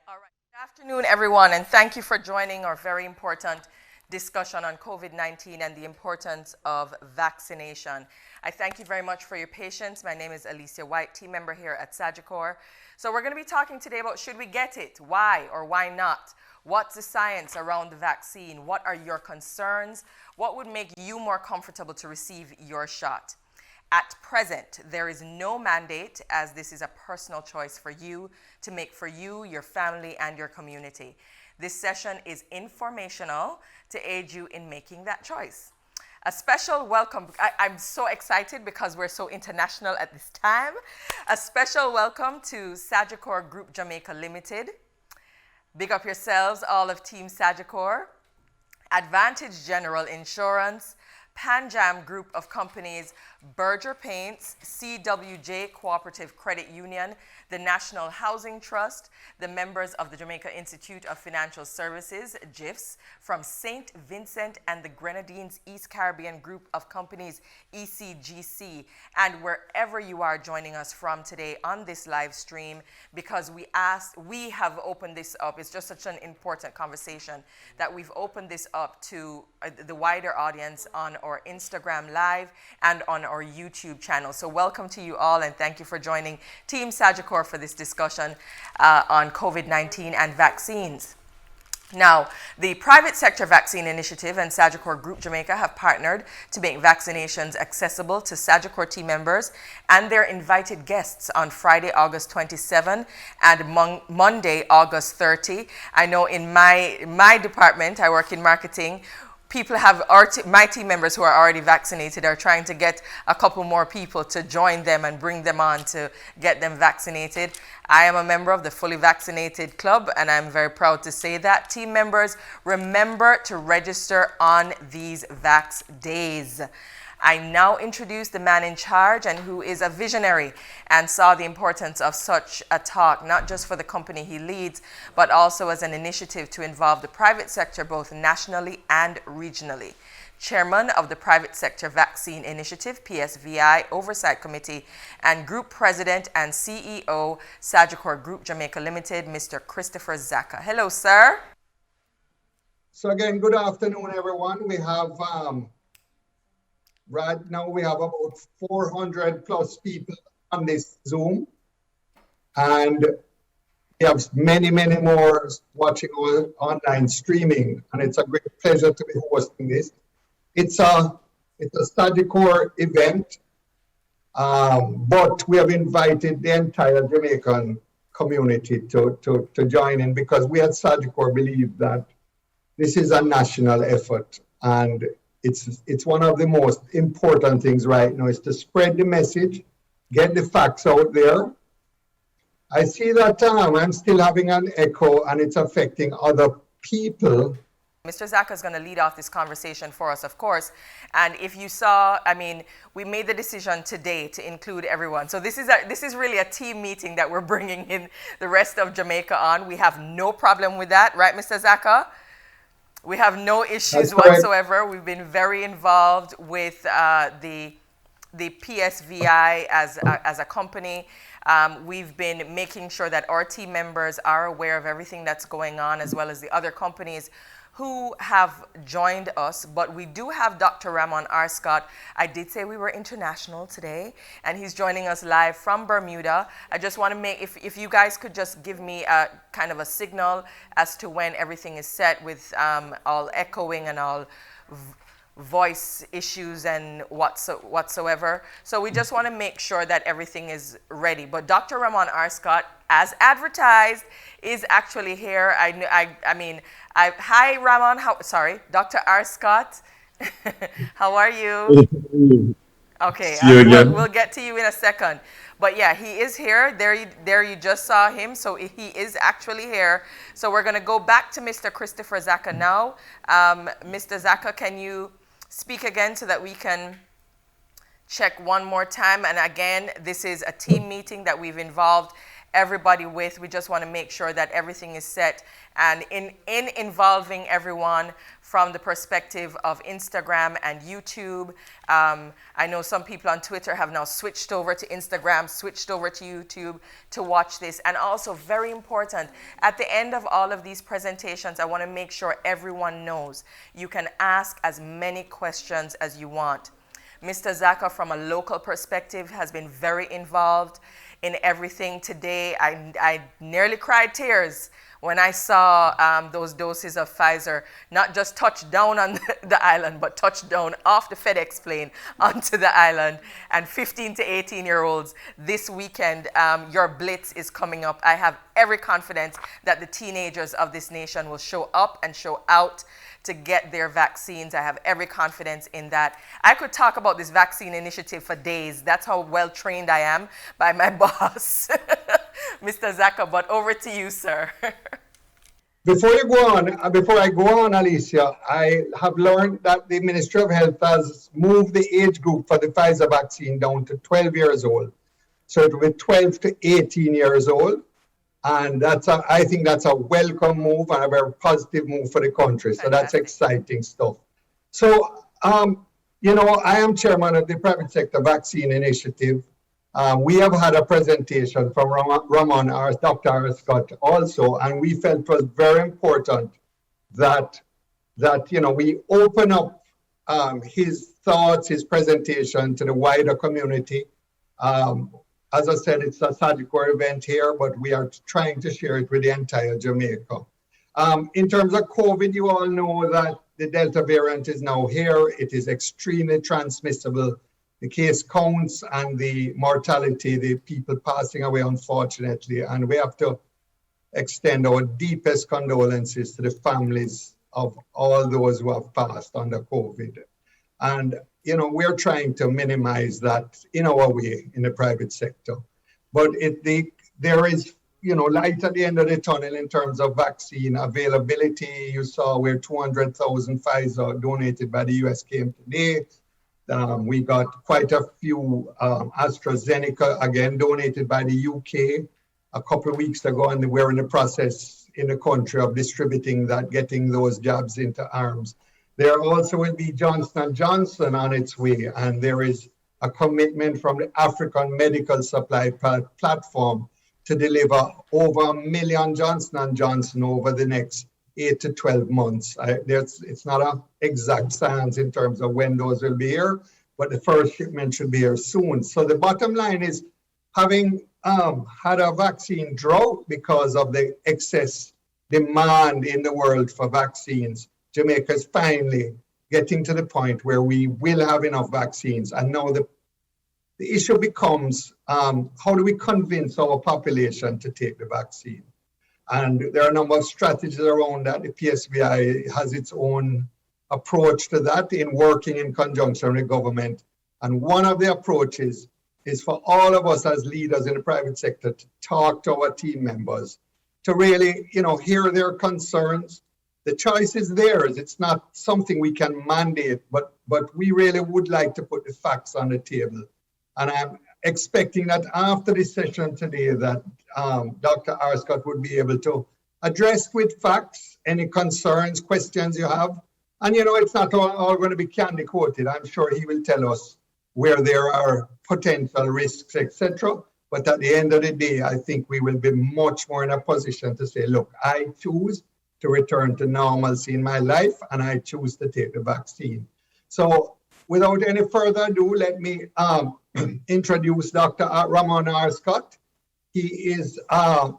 All right. Good afternoon, everyone, and thank you for joining our very important discussion on COVID-19 and the importance of vaccination. I thank you very much for your patience. My name is Alicia White, team member here at Sagicor. So we're going to be talking today about should we get it, why or why not? What's the science around the vaccine? What are your concerns? What would make you more comfortable to receive your shot? At present, there is no mandate, as this is a personal choice for you to make for you, your family, and your community. This session is informational to aid you in making that choice. A special welcome. I'm so excited because we're so international at this time. A special welcome to Sagicor Group Jamaica Limited. Big up yourselves, all of Team Sagicor. Advantage General Insurance, Panjam Group of Companies, Berger Paints, CWJ Cooperative Credit Union, the National Housing Trust, the members of the Jamaica Institute of Financial Services, GIFs, from St. Vincent and the Grenadines East Caribbean Group of Companies, ECGC, and wherever you are joining us from today on this live stream, because we have opened this up. It's just such an important conversation that we've opened this up to the wider audience on our Instagram Live and on our YouTube channel. So welcome to you all, and thank you for joining Team Sagicor for this discussion on COVID-19 and vaccines. Now, the private sector vaccine initiative and Sagicor Group Jamaica have partnered to make vaccinations accessible to Sagicor team members and their invited guests on Friday, August 27 and Monday, August 30. I know in my department, I work in marketing, people have my team members who are already vaccinated are trying to get a couple more people to join them and bring them on to get them vaccinated. I am a member of the Fully Vaccinated Club, and I'm very proud to say that. Team members, remember to register on these Vax Days. I now introduce the man in charge and who is a visionary and saw the importance of such a talk, not just for the company he leads, but also as an initiative to involve the private sector both nationally and regionally. Chairman of the Private Sector Vaccine Initiative, PSVI Oversight Committee, and Group President and CEO, Sagicor Group Jamaica Limited, Mr. Christopher Zaka. Hello, sir. So again, good afternoon, everyone. We have right now we have about 400 plus people on this Zoom, and we have many more watching our online streaming, and it's a great pleasure to be hosting this. It's a Sagicor event, but we have invited the entire Jamaican community to join in, because we at Sagicor believe that this is a national effort, and it's one of the most important things right now is to spread the message, get the facts out there. I see that I'm still having an echo and it's affecting other people. Mr. Zaka is going to lead off this conversation for us, of course. And if you saw, we made the decision today to include everyone. So this is really a team meeting that we're bringing in the rest of Jamaica on. We have no problem with that, right, Mr. Zaka? We have no issues whatsoever. We've been very involved with the PSVI as a company. We've been making sure that our team members are aware of everything that's going on, as well as the other companies who have joined us. But we do have Dr. Ramon Arscott. I did say we were international today, and he's joining us live from Bermuda. I just want to make, if you guys could just give me a kind of a signal as to when everything is set with all echoing and all voice issues and whatsoever. So we just want to make sure that everything is ready. But Dr. Ramon Arscott, as advertised, is actually here. Hi, Ramon. Dr. Arscott. How are you? Okay, we'll get to you in a second. But yeah, he is here. There you just saw him. So he is actually here. So we're going to go back to Mr. Christopher Zaka now. Mr. Zaka, can you speak again so that we can check one more time? And again, this is a team meeting that we've involved everybody with. We just want to make sure that everything is set, and in involving everyone from the perspective of Instagram and YouTube. I know some people on Twitter have now switched over to Instagram, switched over to YouTube to watch this. And also, very important, at the end of all of these presentations, I want to make sure everyone knows you can ask as many questions as you want. Mr. Zaka, from a local perspective, has been very involved in everything today. I nearly cried tears when I saw those doses of Pfizer not just touch down on the island, but touch down off the FedEx plane onto the island. And 15 to 18-year-olds, this weekend, your blitz is coming up. I have every confidence that the teenagers of this nation will show up and show out to get their vaccines. I have every confidence in that. I could talk about this vaccine initiative for days. That's how well trained I am by my boss, Mr. Zaka, but over to you, sir. Before I go on, Alicia, I have learned that the Ministry of Health has moved the age group for the Pfizer vaccine down to 12 years old. So it will be 12 to 18 years old. And I think that's a welcome move and a very positive move for the country. So that's exciting stuff. So, I am chairman of the private sector vaccine initiative. We have had a presentation from Dr. Arscott also, and we felt it was very important that we open up his thoughts, his presentation to the wider community. As I said, it's a Sagicor event here, but we are trying to share it with the entire Jamaica. In terms of COVID, you all know that the Delta variant is now here. It is extremely transmissible. The case counts and the mortality, the people passing away, unfortunately, and we have to extend our deepest condolences to the families of all those who have passed under COVID. And we're trying to minimize that in our way in the private sector. But there is, light at the end of the tunnel in terms of vaccine availability. You saw where 200,000 Pfizer donated by the US came today. We got quite a few AstraZeneca, again, donated by the UK a couple of weeks ago, and we're in the process in the country of distributing that, getting those jabs into arms. There also will be Johnson & Johnson on its way, and there is a commitment from the African Medical Supply Platform to deliver over 1 million Johnson & Johnson over the next 8 to 12 months. It's not an exact science in terms of when those will be here, but the first shipment should be here soon. So the bottom line is, having had a vaccine drought because of the excess demand in the world for vaccines, Jamaica is finally getting to the point where we will have enough vaccines. And now the issue becomes, how do we convince our population to take the vaccine? And there are a number of strategies around that. The PSVI has its own approach to that in working in conjunction with government. And one of the approaches is for all of us as leaders in the private sector to talk to our team members, to really, hear their concerns. The choice is theirs. It's not something we can mandate, but we really would like to put the facts on the table. And I'm expecting that after this session today that Dr. Arscott would be able to address with facts any concerns, questions you have. And it's not all going to be candy coated. I'm sure he will tell us where there are potential risks, etc. But at the end of the day, I think we will be much more in a position to say, look, I choose to return to normalcy in my life, and I choose to take the vaccine. So without any further ado, let me introduce Dr. Ramon Arscott. He is a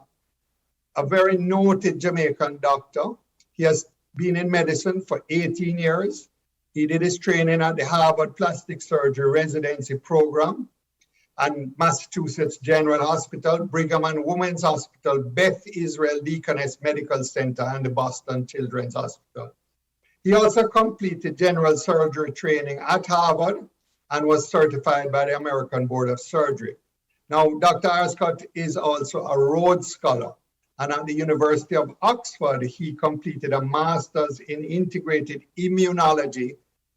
very noted Jamaican doctor. He has been in medicine for 18 years. He did his training at the Harvard Plastic Surgery Residency Program and Massachusetts General Hospital, Brigham and Women's Hospital, Beth Israel Deaconess Medical Center, and the Boston Children's Hospital. He also completed general surgery training at Harvard and was certified by the American Board of Surgery. Now, Dr. Arscott is also a Rhodes Scholar, and at the University of Oxford, he completed a master's in integrated immunology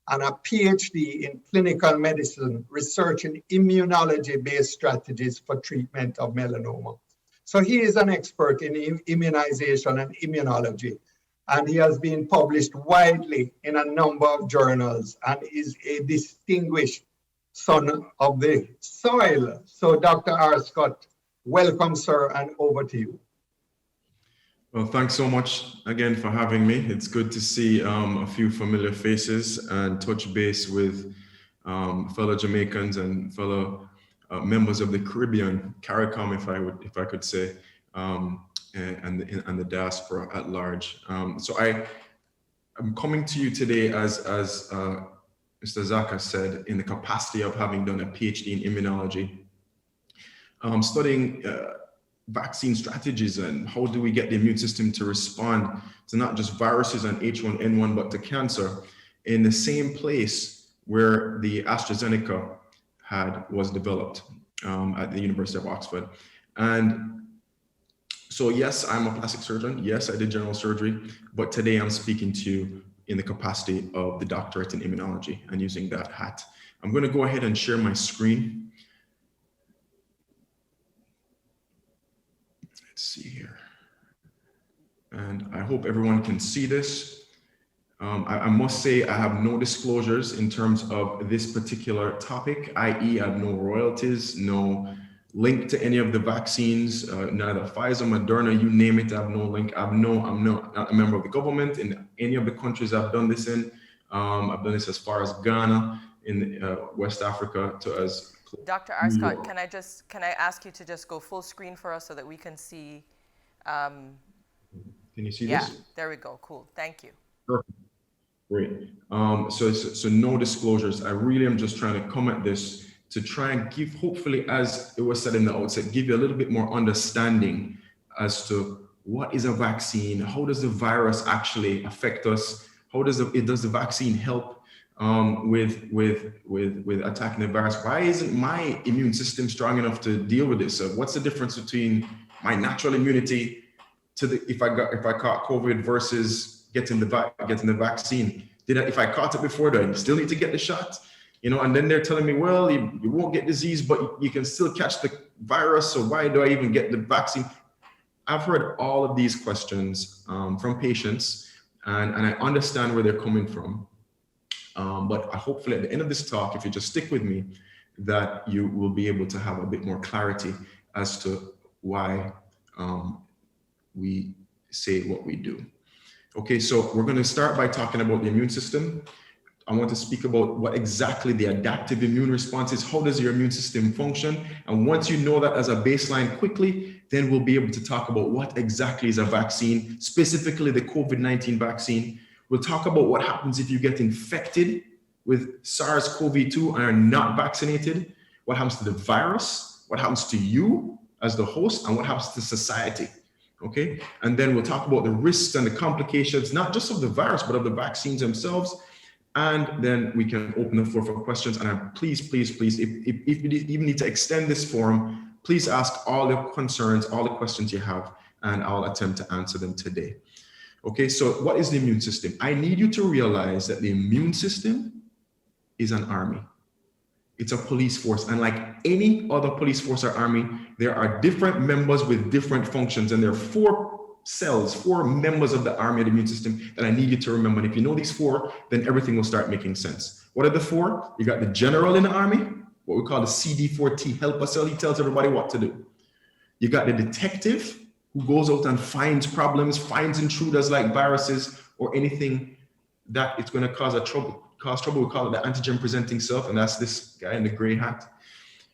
and a PhD in clinical medicine, researching immunology-based strategies for treatment of melanoma. So he is an expert in immunization and immunology, and he has been published widely in a number of journals and is a distinguished son of the soil. So Dr. Arscott, welcome, sir, and over to you. Well, thanks so much again for having me. It's good to see a few familiar faces and touch base with fellow Jamaicans and fellow members of the Caribbean, CARICOM, if I could say, and the diaspora at large. So I'm coming to you today as Mr. Zaka said, in the capacity of having done a PhD in immunology, studying vaccine strategies and how do we get the immune system to respond to not just viruses and H1N1, but to cancer in the same place where the AstraZeneca was developed at the University of Oxford. And so yes, I'm a plastic surgeon. Yes, I did general surgery, but today I'm speaking to you in the capacity of the doctorate in immunology and using that hat. I'm going to go ahead and share my screen. Let's see here. And I hope everyone can see this. I must say I have no disclosures in terms of this particular topic, i.e. I have no royalties, no link to any of the vaccines, neither Pfizer, Moderna, you name it, I have no link. I'm not a member of the government in any of the countries I've done this in. I've done this as far as Ghana, in West Africa, to as Dr. Arscott, can I ask you to just go full screen for us so that we can see? Can you see this? Yeah, there we go. Cool. Thank you. Perfect. Great. So no disclosures. I really am just trying to come at this to try and give, hopefully, as it was said in the outset, give you a little bit more understanding as to what is a vaccine, how does the virus actually affect us, how does the vaccine help with attacking the virus? Why isn't my immune system strong enough to deal with this? So what's the difference between my natural immunity to if I caught COVID versus getting the vaccine? If I caught it before, do I still need to get the shot? And then they're telling me, well, you won't get disease, but you can still catch the virus. So why do I even get the vaccine? I've heard all of these questions from patients, and I understand where they're coming from. But hopefully at the end of this talk, if you just stick with me, that you will be able to have a bit more clarity as to why we say what we do. Okay, so we're going to start by talking about the immune system. I want to speak about what exactly the adaptive immune response is. How does your immune system function? And once you know that as a baseline quickly, then we'll be able to talk about what exactly is a vaccine, specifically the COVID-19 vaccine. We'll talk about what happens if you get infected with SARS-CoV-2 and are not vaccinated, what happens to the virus, what happens to you as the host, and what happens to society. Okay, and then we'll talk about the risks and the complications, not just of the virus, but of the vaccines themselves. And then we can open the floor for questions. And please, if you even need to extend this forum, please ask all the concerns, all the questions you have, and I'll attempt to answer them today. Okay, so what is the immune system? I need you to realize that the immune system is an army. It's a police force. And like any other police force or army, there are different members with different functions. And there are four members of the army of the immune system that I need you to remember. And if you know these four, then everything will start making sense. What are the four? You got the general in the army, what we call the CD4T helper cell. He tells everybody what to do. You got the detective who goes out and finds problems, finds intruders like viruses or anything that it's going to cause trouble. We call it the antigen presenting self, and that's this guy in the gray hat.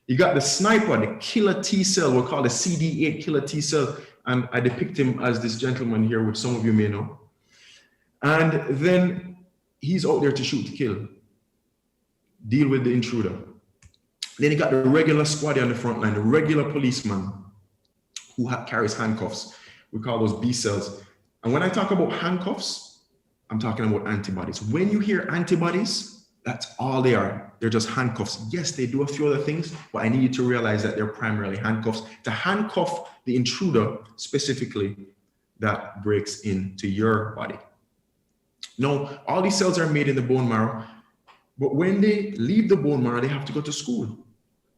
You got the sniper, the killer T cell, we'll call the CD8 killer T cell, and I depict him as this gentleman here, which some of you may know. And then he's out there to shoot to kill, deal with the intruder. Then you got the regular squaddy on the front line, the regular policeman who carries handcuffs. We call those B cells. And when I talk about handcuffs, I'm talking about antibodies. When you hear antibodies, that's all they are. They're just handcuffs. Yes, they do a few other things, but I need you to realize that they're primarily handcuffs to handcuff the intruder specifically that breaks into your body. Now, all these cells are made in the bone marrow, but when they leave the bone marrow, they have to go to school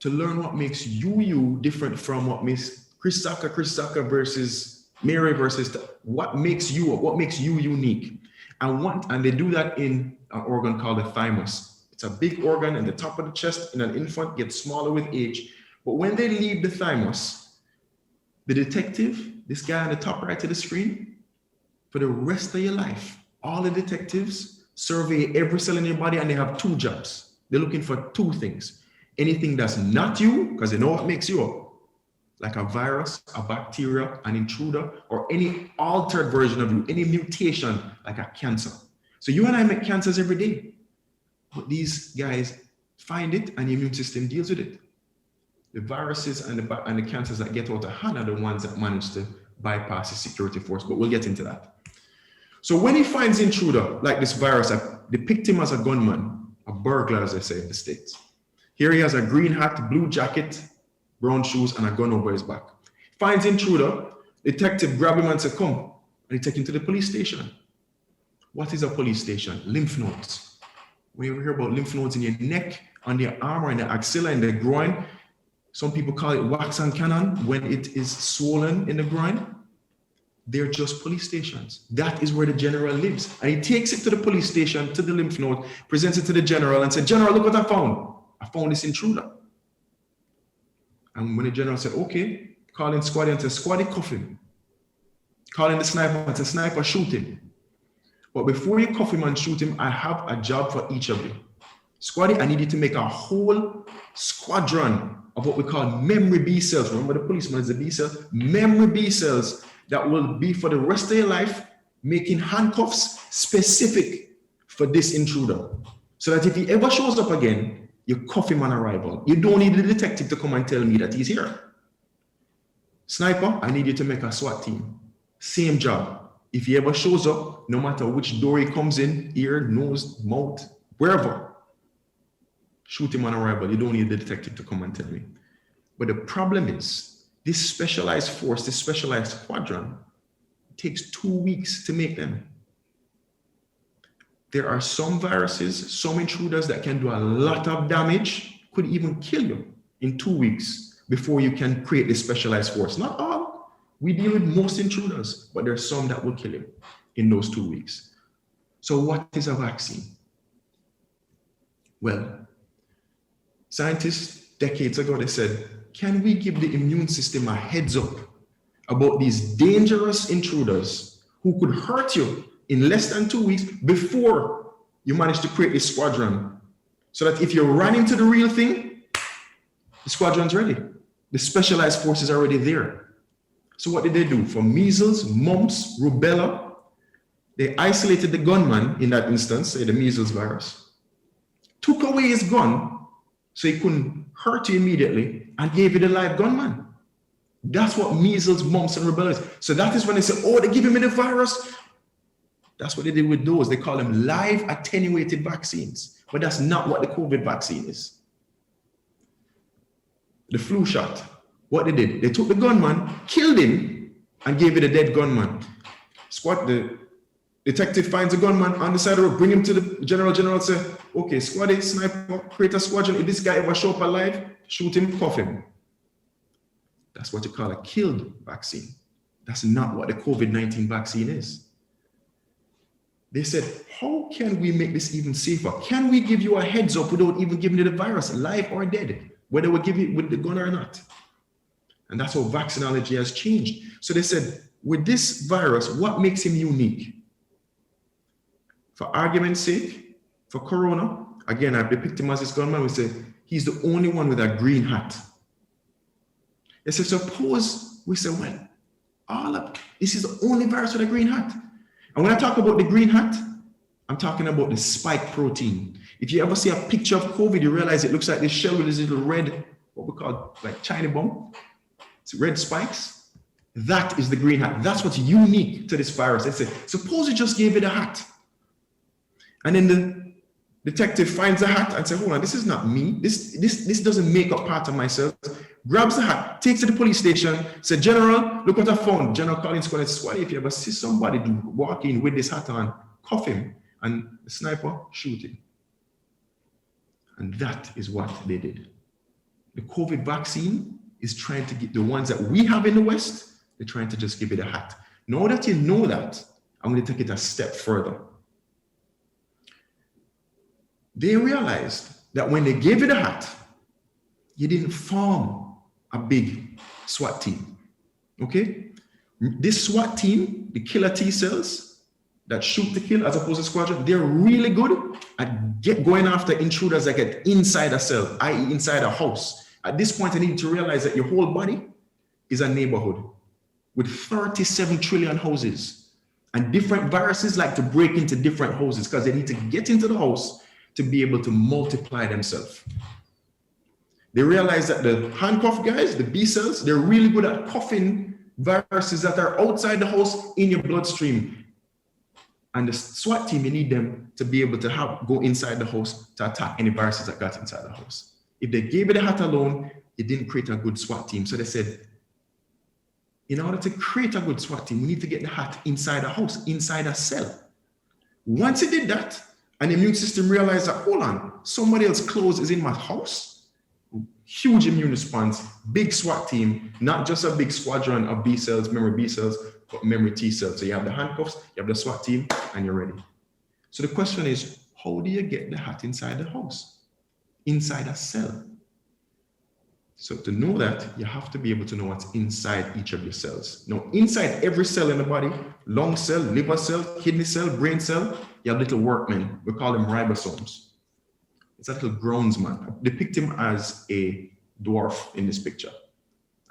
to learn what makes you different from what makes Chris Saka versus Mary versus what makes you unique. And they do that in an organ called the thymus. It's a big organ in the top of the chest in an infant, gets smaller with age. But when they leave the thymus, the detective, this guy on the top right of the screen, for the rest of your life, all the detectives survey every cell in your body and they have two jobs. They're looking for two things. Anything that's not you, because they know what makes you up, like a virus, a bacteria, an intruder, or any altered version of you, any mutation, like a cancer. So you and I make cancers every day, but these guys find it and the immune system deals with it. The viruses and the cancers that get out of hand are the ones that manage to bypass the security force, but we'll get into that. So when he finds intruder, like this virus, I depict him as a gunman, a burglar, as they say in the States. Here he has a green hat, blue jacket, brown shoes, and a gun over his back. Finds intruder, detective grab him and say, come, and he take him to the police station. What is a police station? Lymph nodes. When you hear about lymph nodes in your neck, on your arm, or in the axilla, in the groin, some people call it wax and cannon when it is swollen in the groin. They're just police stations. That is where the general lives. And he takes it to the police station, to the lymph node, presents it to the general and said, General, look what I found. I found this intruder. And when the general said, okay, call in Squaddy and say, Squaddy, cuff him. Call in the sniper and say, Sniper, shoot him. But before you cuff him and shoot him, I have a job for each of you. Squaddy, I need you to make a whole squadron of what we call memory B cells. Remember the policeman is a B cell? Memory B cells that will be for the rest of your life, making handcuffs specific for this intruder. So that if he ever shows up again, you cuff him on arrival. You don't need the detective to come and tell me that he's here. Sniper, I need you to make a SWAT team. Same job. If he ever shows up, no matter which door he comes in, ear, nose, mouth, wherever, shoot him on arrival. You don't need the detective to come and tell me. But the problem is, this specialized force, this specialized squadron, takes 2 weeks to make them. There are some viruses, some intruders that can do a lot of damage, could even kill you in 2 weeks before you can create this specialized force. Not all. We deal with most intruders, but there are some that will kill you in those 2 weeks. So what is a vaccine? Well, scientists decades ago, they said, can we give the immune system a heads up about these dangerous intruders who could hurt you in less than 2 weeks before you manage to create this squadron, so that if you run into the real thing, the squadron's ready. The specialized force is already there. So what did they do? For measles, mumps, rubella, they isolated the gunman in that instance, say the measles virus, took away his gun so he couldn't hurt you immediately, and gave you the live gunman. That's what measles, mumps, and rubella is. So that is when they say, oh, they give him the virus. That's what they did with those. They call them live attenuated vaccines. But that's not what the COVID vaccine is. The flu shot, what they did, they took the gunman, killed him, and gave it a dead gunman. The detective finds a gunman on the side of the road, bring him to the general. General say, okay, squaddy, sniper, create a squadron. If this guy ever show up alive, shoot him, cuff him. That's what you call a killed vaccine. That's not what the COVID-19 vaccine is. They said, how can we make this even safer? Can we give you a heads up without even giving you the virus, live or dead, whether we give it with the gun or not? And that's how vaccinology has changed. So they said, with this virus, what makes him unique? For argument's sake, for Corona, again, I depict him as this gunman. We say, he's the only one with a green hat. They said, suppose we say, well, this is the only virus with a green hat. And when I talk about the green hat, I'm talking about the spike protein. If you ever see a picture of COVID, you realize it looks like this shell with this little red, what we call like China bomb. It's red spikes. That is the green hat. That's what's unique to this virus. They say, suppose you just gave it a hat. And then the detective finds the hat and says, hold on, this is not me. This doesn't make up part of myself. Grabs the hat, takes it to the police station, said, General, look what I found. General Collins says, if you ever see somebody walk in with this hat on, cuff him, and the sniper shoot him. And that is what they did. The COVID vaccine is trying to get the ones that we have in the West, they're trying to just give it a hat. Now that you know that, I'm going to take it a step further. They realized that when they gave it a hat, you didn't form a big SWAT team. Okay? This SWAT team, the killer T cells that shoot to kill as opposed to squadron, they're really good at going after intruders that get inside a cell, i.e. inside a house. At this point, you need to realize that your whole body is a neighborhood with 37 trillion houses. And different viruses like to break into different houses because they need to get into the house to be able to multiply themselves. They realize that the handcuff guys, the B cells, they're really good at cuffing viruses that are outside the house in your bloodstream. And the SWAT team, you need them to be able to go inside the house to attack any viruses that got inside the house. If they gave it a hat alone, it didn't create a good SWAT team. So they said, in order to create a good SWAT team, we need to get the hat inside a house, inside a cell. Once it did that, and the immune system realized that, hold on, somebody else's clothes is in my house. Huge immune response, big SWAT team, not just a big squadron of B cells, memory B cells, but memory T cells. So you have the handcuffs, you have the SWAT team, and you're ready. So the question is, how do you get the hat inside the house? Inside a cell. So to know that, you have to be able to know what's inside each of your cells. Now, inside every cell in the body, lung cell, liver cell, kidney cell, brain cell, you have little workmen. We call them ribosomes. It's a little groundsman. I depict him as a dwarf in this picture.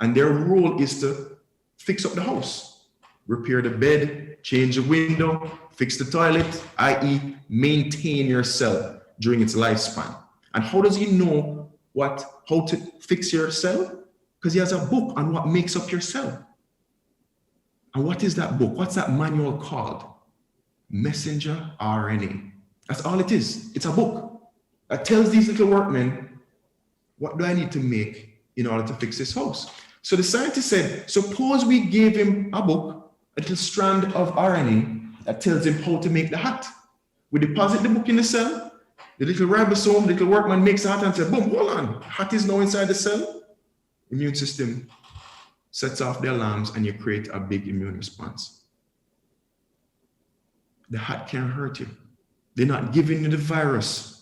And their role is to fix up the house, repair the bed, change the window, fix the toilet, i.e. maintain your cell during its lifespan. And how does he know how to fix your cell? Because he has a book on what makes up your cell. And what is that book? What's that manual called? Messenger RNA. That's all it is. It's a book that tells these little workmen, what do I need to make in order to fix this house? So the scientist said, suppose we gave him a book, a little strand of RNA that tells him how to make the hat. We deposit the book in the cell, the little ribosome, the little workman makes the hat and says, boom, hold on, hat is now inside the cell. Immune system sets off the alarms and you create a big immune response. The hat can't hurt you. They're not giving you the virus.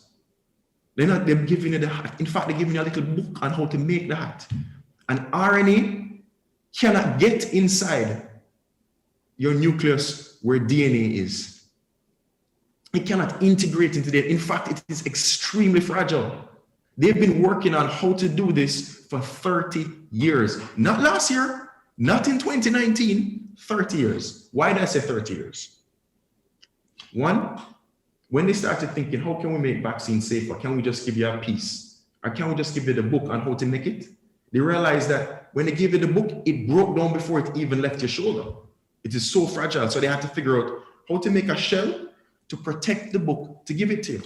They're giving you the hat. In fact, they're giving you a little book on how to make the hat. And RNA cannot get inside your nucleus where DNA is. It cannot integrate into there. In fact, it is extremely fragile. They've been working on how to do this for 30 years. Not last year, not in 2019, 30 years. Why did I say 30 years? One, when they started thinking, how can we make vaccines safer? Can we just give you a piece? Or can we just give you the book on how to make it? They realized that when they gave you the book, it broke down before it even left your shoulder. It is so fragile. So they had to figure out how to make a shell to protect the book to give it to you.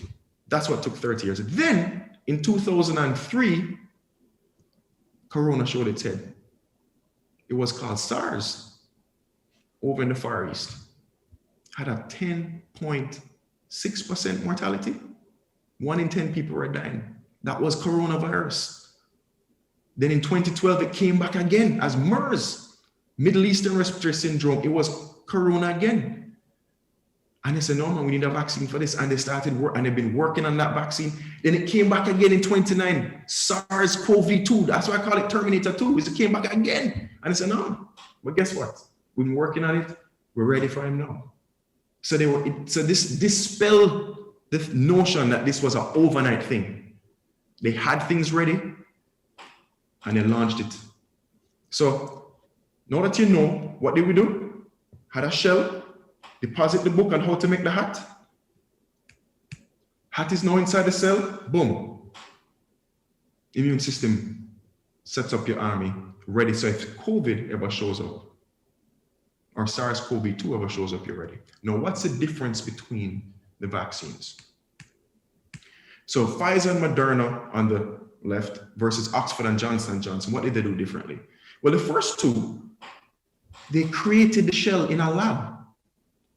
That's what took 30 years. Then in 2003, Corona showed its head. It was called SARS over in the Far East. Had a 10.6% mortality. 1 in 10 people were dying. That was coronavirus. Then in 2012, it came back again as MERS, Middle Eastern Respiratory Syndrome. It was Corona again. And they said, no, man, we need a vaccine for this. And they started work, and they've been working on that vaccine. Then it came back again in 2009, SARS-CoV-2. That's why I call it Terminator 2, because it came back again. And they said, no, but guess what? We've been working on it. We're ready for him now. So this dispelled the notion that this was an overnight thing. They had things ready and they launched it. So now that you know, what did we do? Had a shell, deposit the book on how to make the hat. Hat is now inside the cell, boom. Immune system sets up your army ready. So if COVID ever shows up, or SARS-CoV-2 ever shows up, you're ready. Now, what's the difference between the vaccines? So Pfizer and Moderna on the left versus Oxford and Johnson & Johnson, what did they do differently? Well, the first two, they created the shell in a lab.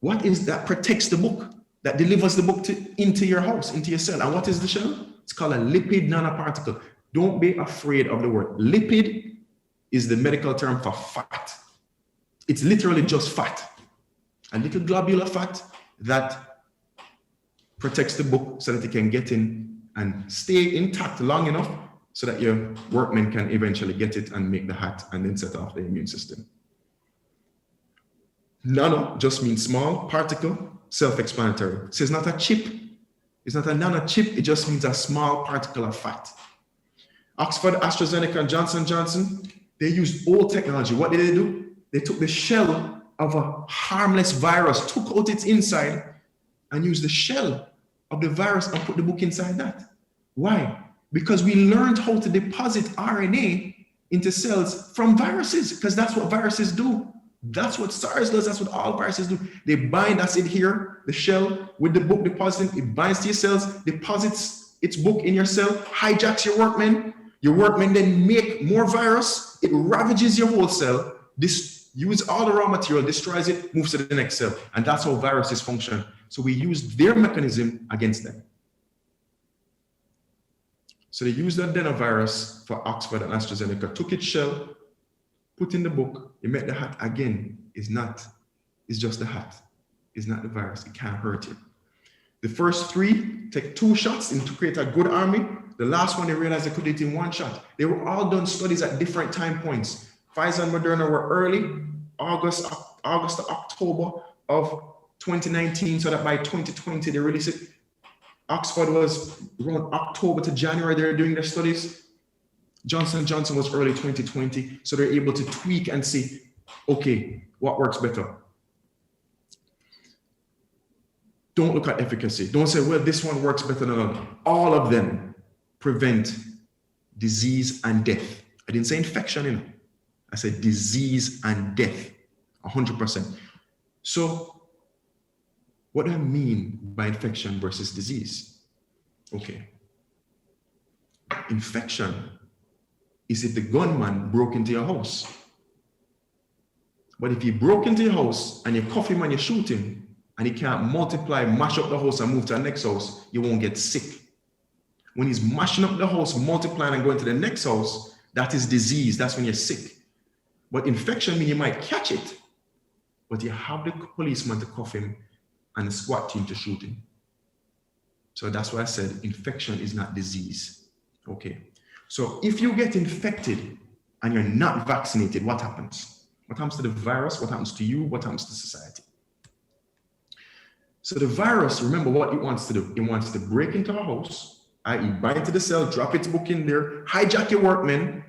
What is that protects the book, that delivers the book into your house, into your cell? And what is the shell? It's called a lipid nanoparticle. Don't be afraid of the word. Lipid is the medical term for fat. It's literally just fat, a little globular fat that protects the book so that it can get in and stay intact long enough so that your workman can eventually get it and make the hat and then set off the immune system. Nano just means small, particle, self-explanatory. So it's not a chip, it's not a nano chip, it just means a small particle of fat. Oxford, AstraZeneca, and Johnson & Johnson, they used old technology. What did they do? They took the shell of a harmless virus, took out its inside, and used the shell of the virus and put the book inside that. Why? Because we learned how to deposit RNA into cells from viruses, because that's what viruses do. That's what SARS does, that's what all viruses do. They bind acid here, the shell, with the book depositing, it binds to your cells, deposits its book in your cell, hijacks your workman. Your workman then make more virus, it ravages your whole cell, use all the raw material, destroys it, moves to the next cell. And that's how viruses function. So we use their mechanism against them. So they used the adenovirus for Oxford and AstraZeneca, took its shell, put in the book, they made the hat again. It's just the hat. It's not the virus, it can't hurt you. The first 3 take 2 shots to create a good army. The last one, they realized they could do it in 1 shot. They were all done studies at different time points. Pfizer and Moderna were early, August to October of 2019, so that by 2020, they released it. Oxford was around October to January, they were doing their studies. Johnson & Johnson was early 2020, so they're able to tweak and see, okay, what works better? Don't look at efficacy. Don't say, well, this one works better than another. All of them prevent disease and death. I didn't say infection, you know. I said disease and death, 100%. So what do I mean by infection versus disease? Okay. Infection is if the gunman broke into your house. But if he broke into your house and you cuff him and you shoot him and he can't multiply, mash up the house and move to the next house, you won't get sick. When he's mashing up the house, multiplying and going to the next house, that is disease. That's when you're sick. But infection means you might catch it, but you have the policeman to cuff him and the SWAT team to shoot him. So that's why I said infection is not disease. Okay. So if you get infected and you're not vaccinated, what happens? What happens to the virus? What happens to you? What happens to society? So the virus, remember what it wants to do. It wants to break into a house, i.e. bind to the cell, drop its book in there, hijack your workmen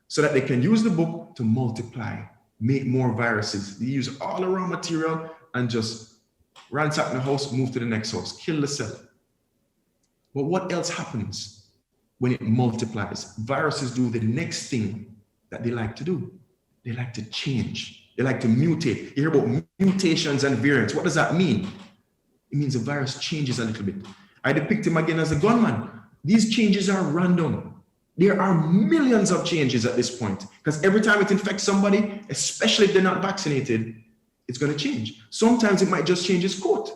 so that they can use the book to multiply, make more viruses. They use all the raw material and just ransack the house, move to the next house, kill the cell. But what else happens when it multiplies? Viruses do the next thing that they like to do. They like to change. They like to mutate. You hear about mutations and variants. What does that mean? It means the virus changes a little bit. I depict him again as a gunman. These changes are random. There are millions of changes at this point because every time it infects somebody, especially if they're not vaccinated, it's going to change. Sometimes it might just change its coat.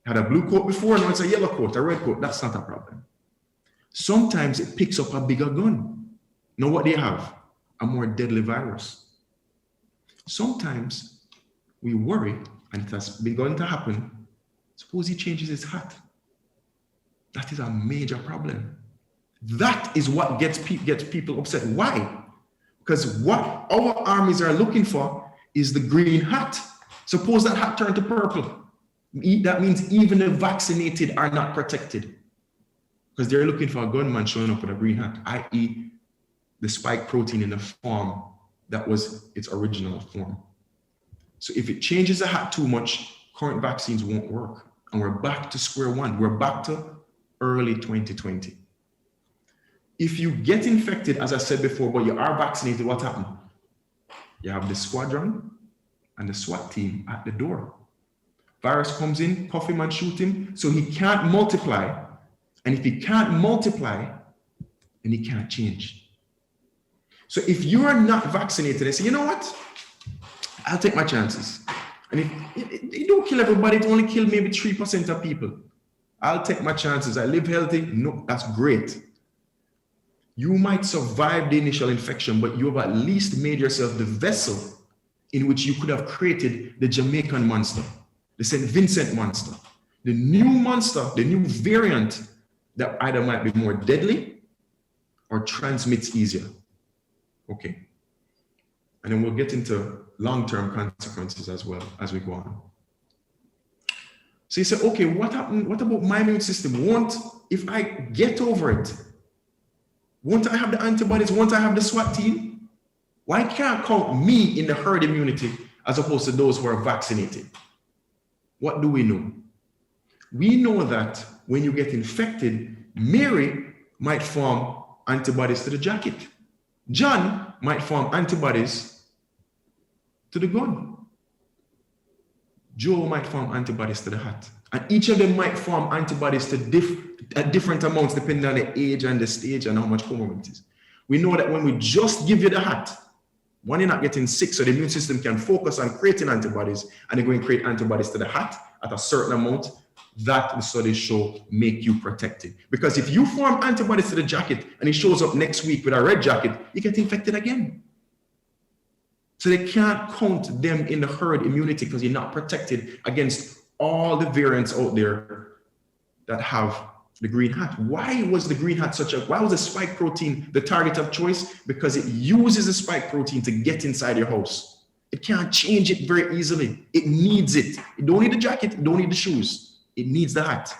Had a blue coat before, now it's a yellow coat, a red coat. That's not a problem. Sometimes it picks up a bigger gun. Know what they have? A more deadly virus. Sometimes we worry, and it has begun to happen. Suppose he changes his hat. That is a major problem. That is what gets people upset. Why? Because what our armies are looking for is the green hat. Suppose that hat turned to purple. That means even the vaccinated are not protected because they're looking for a gunman showing up with a green hat, i.e. the spike protein in the form that was its original form. So if it changes the hat too much, current vaccines won't work. And we're back to square one. We're back to early 2020. If you get infected, as I said before, but you are vaccinated, what happened? You have the squadron and the SWAT team at the door. Virus comes in, cuff him and shoot him, so he can't multiply. And if he can't multiply, then he can't change. So if you are not vaccinated, and say, you know what? I'll take my chances. And if it don't kill everybody, it only kill maybe 3% of people. I'll take my chances. I live healthy. No, that's great. You might survive the initial infection, but you have at least made yourself the vessel in which you could have created the Jamaican monster, the St. Vincent monster, the new monster, the new variant that either might be more deadly or transmits easier. Okay. And then we'll get into long-term consequences as well as we go on. So you say, okay, what happened? What about my immune system? If I get over it, won't I have the antibodies? Won't I have the SWAT team? Why can't count me in the herd immunity as opposed to those who are vaccinated? What do we know? We know that when you get infected, Mary might form antibodies to the jacket. John might form antibodies to the gun. Joe might form antibodies to the hat. And each of them might form antibodies to different amounts depending on the age and the stage and how much comorbidities. We know that when we just give you the hat, one, you're not getting sick, so the immune system can focus on creating antibodies, and they're going to create antibodies to the hat at a certain amount. That the studies show make you protected. Because if you form antibodies to the jacket and it shows up next week with a red jacket, you get infected again. So they can't count them in the herd immunity because you're not protected against all the variants out there that have the green hat. Why was the green hat why was the spike protein the target of choice? Because it uses the spike protein to get inside your house. It can't change it very easily. It needs it. You don't need the jacket, you don't need the shoes. It needs the hat.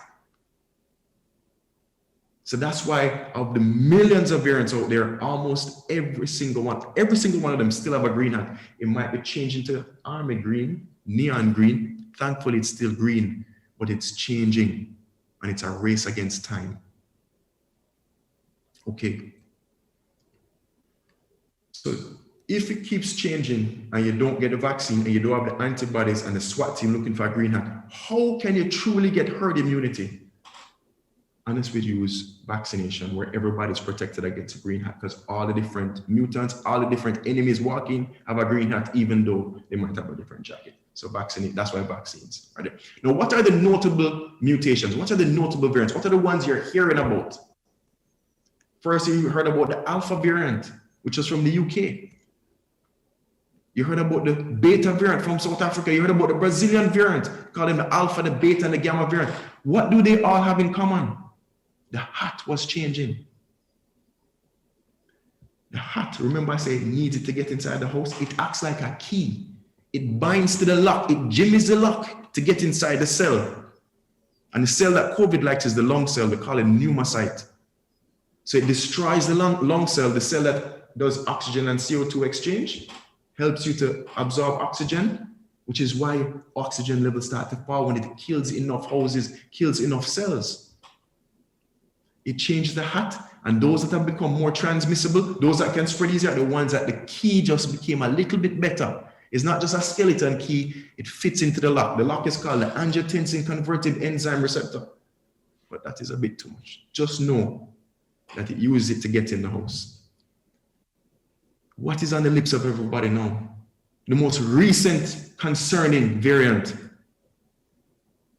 So that's why of the millions of variants out there, almost every single one of them still have a green hat. It might be changing to army green, neon green. Thankfully, it's still green, but it's changing and it's a race against time. Okay. So if it keeps changing and you don't get the vaccine and you don't have the antibodies and the SWAT team looking for a green hat, how can you truly get herd immunity? Unless we use vaccination where everybody's protected against a green hat, because all the different mutants, all the different enemies walking have a green hat, even though they might have a different jacket. So vaccinate, that's why vaccines are there. Now, what are the notable mutations? What are the notable variants? What are the ones you're hearing about? First, you heard about the Alpha variant, which is from the UK. You heard about the Beta variant from South Africa. You heard about the Brazilian variant, called them the Alpha, the Beta, and the Gamma variant. What do they all have in common? The hat was changing. The hat, remember I said it needs it to get inside the house? It acts like a key. It binds to the lock. It jimmies the lock to get inside the cell. And the cell that COVID likes is the lung cell. They call it pneumocyte. So it destroys the lung cell, the cell that does oxygen and CO2 exchange, helps you to absorb oxygen, which is why oxygen levels start to fall when it kills enough houses, kills enough cells. It changed the hat, and those that have become more transmissible, those that can spread easier, are the ones that the key just became a little bit better. It's not just a skeleton key, it fits into the lock. The lock is called the angiotensin converted enzyme receptor. But that is a bit too much. Just know that it uses it to get in the house. What is on the lips of everybody now? The most recent concerning variant,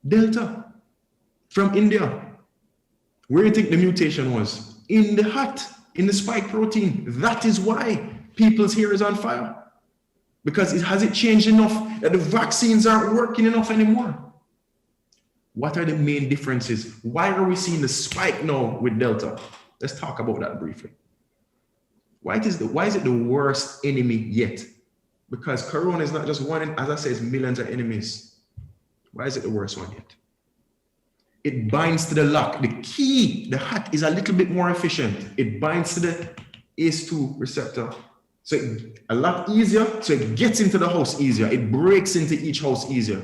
Delta, from India. Where do you think the mutation was? In the hat, in the spike protein. That is why people's hair is on fire. Because it hasn't changed enough that the vaccines aren't working enough anymore. What are the main differences? Why are we seeing the spike now with Delta? Let's talk about that briefly. Why is it the worst enemy yet? Because Corona is not just one, as I say, it's millions of enemies. Why is it the worst one yet? It binds to the lock. The key, the hat, is a little bit more efficient. It binds to the ACE2 receptor. So a lot easier, so it gets into the house easier. It breaks into each house easier.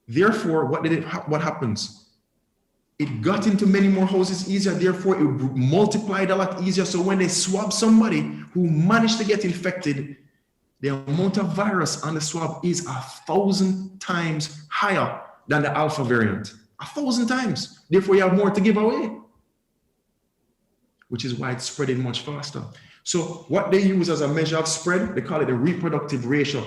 Therefore, what happens? It got into many more houses easier. Therefore, it multiplied a lot easier. So when they swab somebody who managed to get infected, the amount of virus on the swab is 1,000 times higher than the Alpha variant. 1,000 times. Therefore, you have more to give away, which is why it's spreading much faster. So what they use as a measure of spread, they call it the reproductive ratio.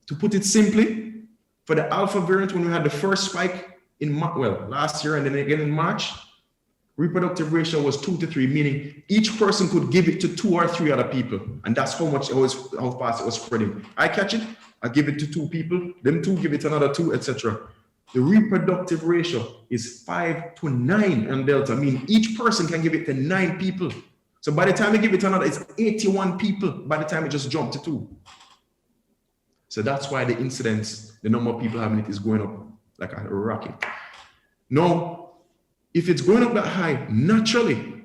To put it simply, for the Alpha variant, when we had the first spike in last year and then again in March, reproductive ratio was 2 to 3, meaning each person could give it to 2 or 3 other people. And that's how fast it was spreading. I catch it, I give it to 2 people, them 2 give it to another 2, etc. The reproductive ratio is 5 to 9 in Delta, meaning each person can give it to 9 people. So by the time they give it to another, it's 81 people by the time it just jumped to 2. So that's why the incidence, the number of people having it is going up like a rocket. Now, if it's going up that high, naturally,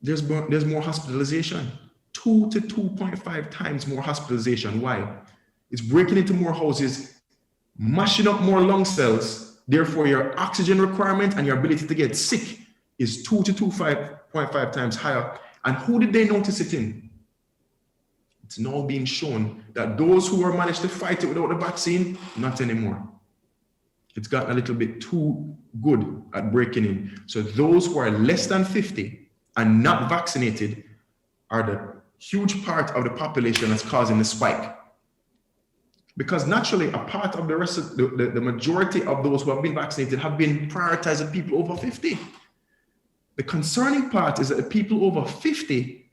there's more hospitalization. 2 to 2.5 times more hospitalization. Why? It's breaking into more houses, mashing up more lung cells. Therefore, your oxygen requirement and your ability to get sick is 2 to 2.5 times higher. And who did they notice it in? It's now being shown that those who were managed to fight it without the vaccine, not anymore. It's gotten a little bit too good at breaking in. So those who are less than 50 and not vaccinated are the huge part of the population that's causing the spike. Because naturally, a part of the rest of the majority of those who have been vaccinated have been prioritizing people over 50. The concerning part is that the people over 50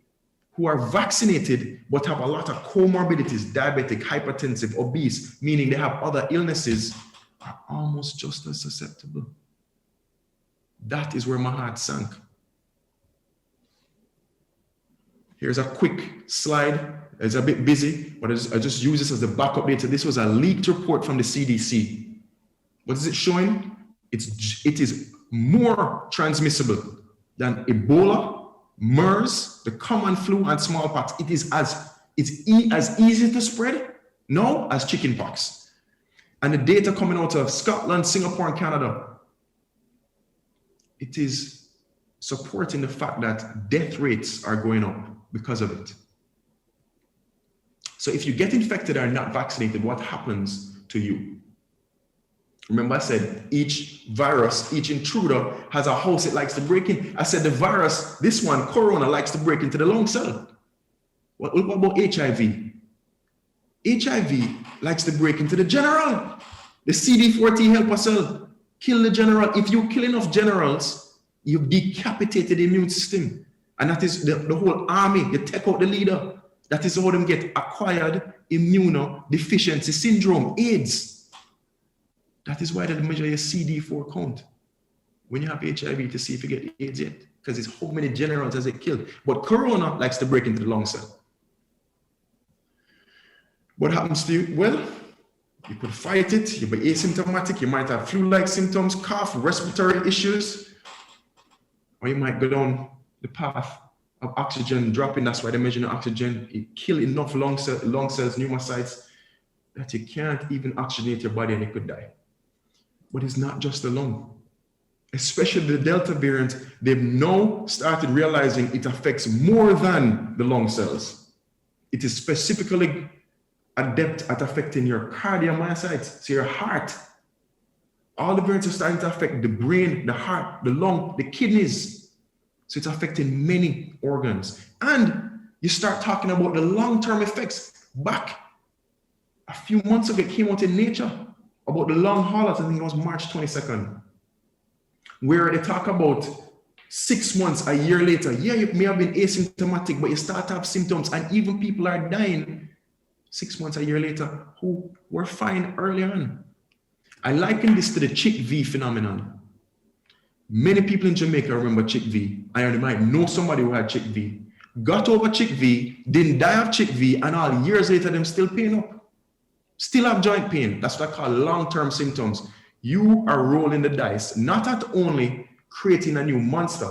who are vaccinated but have a lot of comorbidities, diabetic, hypertensive, obese, meaning they have other illnesses, are almost just as susceptible. That is where my heart sank. Here's a quick slide. It's a bit busy, but I just use this as the backup data. This was a leaked report from the CDC. What is it showing? It is more transmissible than Ebola, MERS, the common flu, and smallpox. It is as easy to spread now as chickenpox. And the data coming out of Scotland, Singapore, and Canada, it is supporting the fact that death rates are going up because of it. So if you get infected or not vaccinated, what happens to you? Remember I said each virus, each intruder has a house it likes to break in. I said the virus, this one, corona, likes to break into the lung cell. What about HIV? HIV likes to break into the general. The CD4 helper cell, kill the general. If you kill enough generals, you've decapitated the immune system. And that is the whole army, you take out the leader. That is how them get acquired immunodeficiency syndrome, AIDS. That is why they measure your CD4 count when you have HIV to see if you get AIDS yet, because it's how many generals has it killed. But corona likes to break into the lung cell. What happens to you? Well, you could fight it, you'll be asymptomatic, you might have flu-like symptoms, cough, respiratory issues, or you might go down the path of oxygen dropping. That's why they measure the oxygen. It kill enough lung cells, pneumocytes, that you can't even oxygenate your body and you could die. But it's not just the lung. Especially the Delta variant, they've now started realizing it affects more than the lung cells. It is specifically adept at affecting your cardiomyocytes, so your heart. All the variants are starting to affect the brain, the heart, the lung, the kidneys. So it's affecting many organs. And you start talking about the long-term effects. Back a few months ago, it came out in Nature about the long haulers. I think it was March 22nd, where they talk about 6 months, a year later. Yeah, you may have been asymptomatic, but you start to have symptoms, and even people are dying 6 months, a year later, who were fine early on. I liken this to the Chick V phenomenon. Many people in Jamaica remember Chick V. I might know somebody who had Chick V, got over Chick V, didn't die of Chick V, and all years later, them still pain up. Still have joint pain. That's what I call long-term symptoms. You are rolling the dice, not at only creating a new monster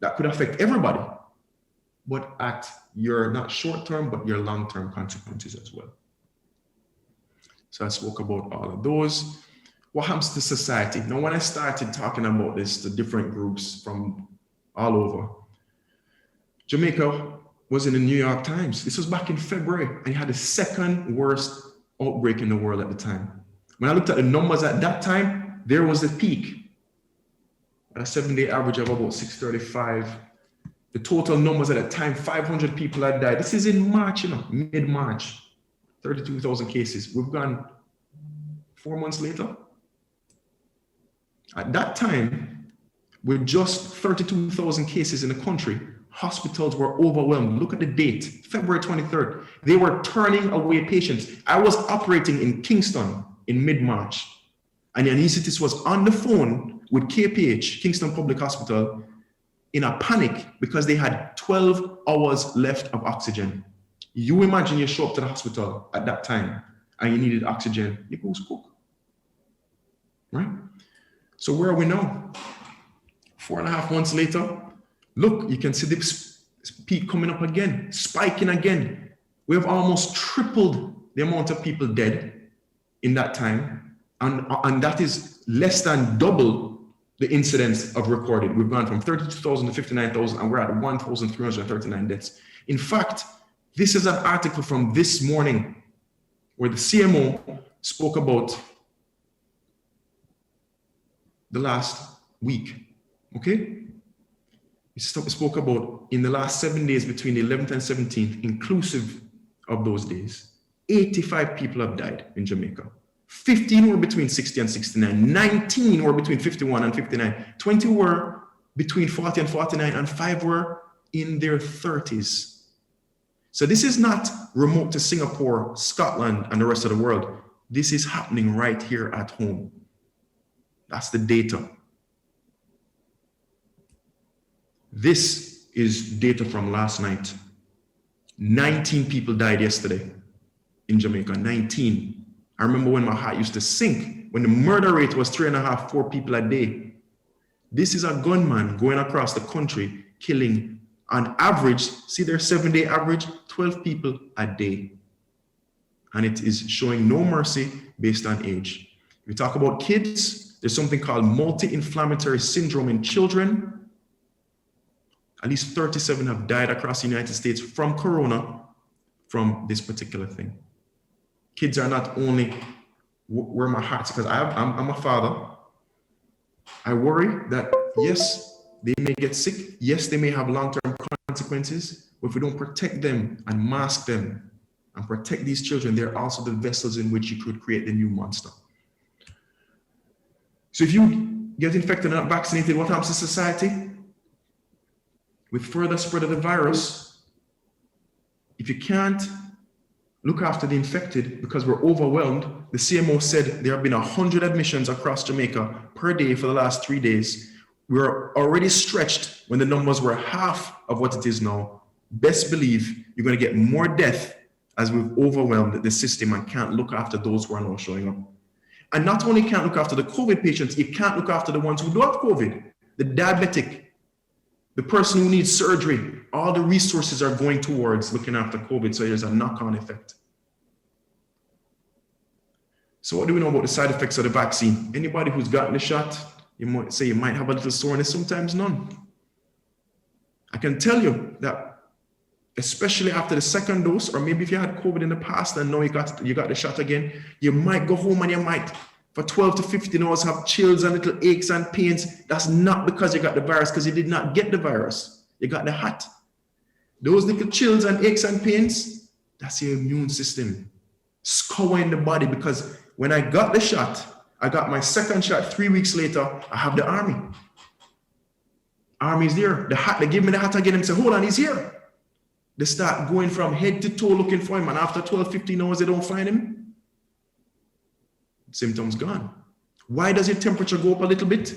that could affect everybody, but at your not short-term, but your long-term consequences as well. So I spoke about all of those. What happens to society? Now, when I started talking about this to different groups from all over, Jamaica was in the New York Times. This was back in February, and it had the second worst outbreak in the world at the time. When I looked at the numbers at that time, there was a peak. A 7-day average of about 635. The total numbers at that time, 500 people had died. This is in March, mid-March, 32,000 cases. We've gone 4 months later. At that time, with just 32,000 cases in the country, hospitals were overwhelmed. Look at the date, February 23rd. They were turning away patients. I was operating in Kingston in mid-March, and the anesthetist was on the phone with KPH, Kingston Public Hospital, in a panic because they had 12 hours left of oxygen. You imagine you show up to the hospital at that time and you needed oxygen, you goes cook, right? So where are we now? 4.5 months later, look, you can see the peak coming up again, spiking again. We have almost tripled the amount of people dead in that time. And that is less than double the incidence of recorded. We've gone from 32,000 to 59,000, and we're at 1,339 deaths. In fact, this is an article from this morning where the CMO spoke about the last week, okay? He spoke about in the last 7 days between the 11th and 17th, inclusive of those days, 85 people have died in Jamaica. 15 were between 60 and 69, 19 were between 51 and 59, 20 were between 40 and 49, and 5 were in their 30s. So this is not remote to Singapore, Scotland, and the rest of the world. This is happening right here at home. That's the data. This is data from last night. 19 people died yesterday in Jamaica, 19. I remember when my heart used to sink, when the murder rate was 3.5, 4 people a day. This is a gunman going across the country, killing on average, see their 7-day average, 12 people a day. And it is showing no mercy based on age. If we talk about kids, there's something called multi-inflammatory syndrome in children. At least 37 have died across the United States from corona, from this particular thing. Kids are not only where my heart's, because I'm a father. I worry that, yes, they may get sick. Yes, they may have long-term consequences. But if we don't protect them and mask them and protect these children, they're also the vessels in which you could create the new monster. So if you get infected and not vaccinated, what happens to society? With further spread of the virus, if you can't look after the infected because we're overwhelmed, the CMO said there have been 100 admissions across Jamaica per day for the last 3 days. We're already stretched when the numbers were half of what it is now. Best believe you're going to get more death as we've overwhelmed the system and can't look after those who are now showing up. And not only can't look after the COVID patients, you can't look after the ones who do have COVID, the diabetic, the person who needs surgery. All the resources are going towards looking after COVID, so there's a knock-on effect. So what do we know about the side effects of the vaccine? Anybody who's gotten the shot, you might say you might have a little soreness, sometimes none. I can tell you that, especially after the second dose, or maybe if you had COVID in the past and now you got the shot again, you might go home and you might, for 12 to 15 hours, have chills and little aches and pains. That's not because you got the virus, because you did not get the virus. You got the hat. Those little chills and aches and pains, that's your immune system scouring the body, because when I got the shot, I got my second shot 3 weeks later, I have the army. Army's there. The hat, they give me the hat again and say, hold on, he's here. They start going from head to toe looking for him, and after 12, 15 hours, they don't find him. Symptoms gone. Why does your temperature go up a little bit?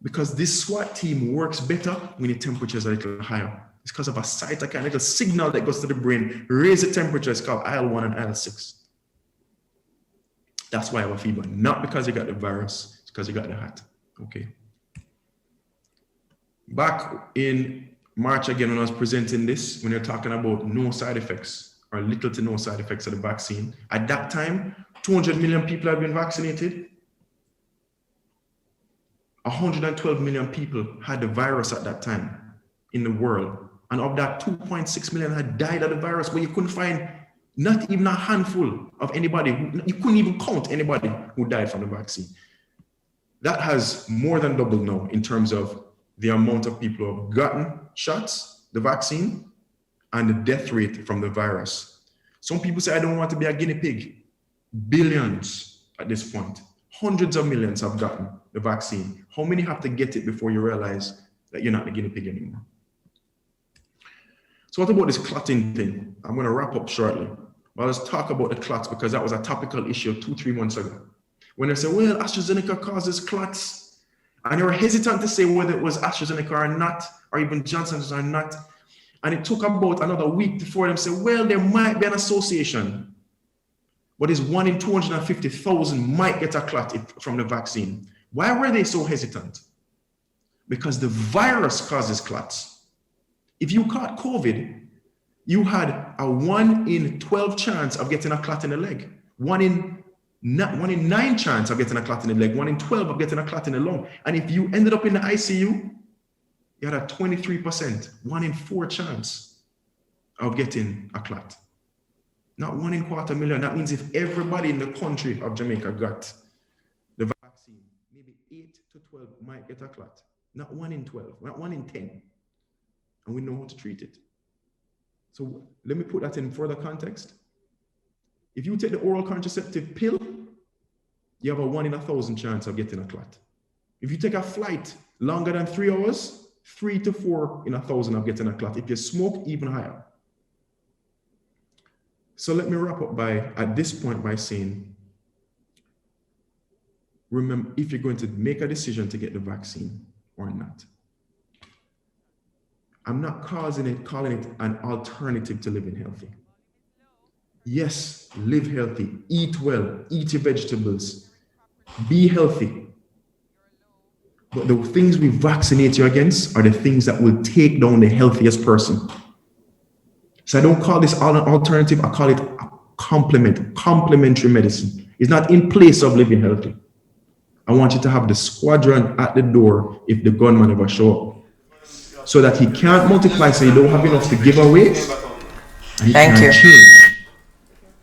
Because this SWAT team works better when your temperature is a little higher. It's because of a cytokine, little signal that goes to the brain, raise the temperature. It's called IL-1 and IL-6. That's why I have a fever. Not because you got the virus, it's because you got the hat. Okay. Back in March again, when I was presenting this, when you're talking about no side effects or little to no side effects of the vaccine, at that time, 200 million people have been vaccinated. 112 million people had the virus at that time in the world. And of that, 2.6 million had died of the virus, but you couldn't find not even a handful of anybody. You couldn't even count anybody who died from the vaccine. That has more than doubled now in terms of the amount of people who have gotten shots, the vaccine, and the death rate from the virus. Some people say, I don't want to be a guinea pig. Billions at this point. Hundreds of millions have gotten the vaccine. How many have to get it before you realize that you're not the guinea pig anymore? So what about this clotting thing? I'm going to wrap up shortly. Well, let's talk about the clots, because that was a topical issue 2-3 months ago. When they say, well, AstraZeneca causes clots, and they were hesitant to say whether it was AstraZeneca or not, or even Johnson's or not. And it took about another week before them say, well, there might be an association. But it's 1 in 250,000 might get a clot from the vaccine. Why were they so hesitant? Because the virus causes clots. If you caught COVID, you had a 1 in 12 chance of getting a clot in the leg. 1 in 9 chance of getting a clot in the leg. 1 in 12 of getting a clot in the lung. And if you ended up in the ICU, you had a 23%, 1 in 4 chance of getting a clot. Not 1 in 250,000. That means if everybody in the country of Jamaica got the vaccine, maybe 8 to 12 might get a clot. Not 1 in 12, not 1 in 10. And we know how to treat it. So let me put that in further context. If you take the oral contraceptive pill, you have a 1 in 1,000 chance of getting a clot. If you take a flight longer than 3 hours, 3 to 4 in 1,000 of getting a clot. If you smoke, even higher. So let me wrap up at this point by saying, remember, if you're going to make a decision to get the vaccine or not, I'm not calling it an alternative to living healthy. Yes, live healthy, eat well, eat your vegetables, be healthy. But the things we vaccinate you against are the things that will take down the healthiest person. So I don't call this an alternative, I call it a complementary medicine. It's not in place of living healthy. I want you to have the squadron at the door if the gunman ever show up. So that he can't multiply, so you don't have enough to give away. And he can't change.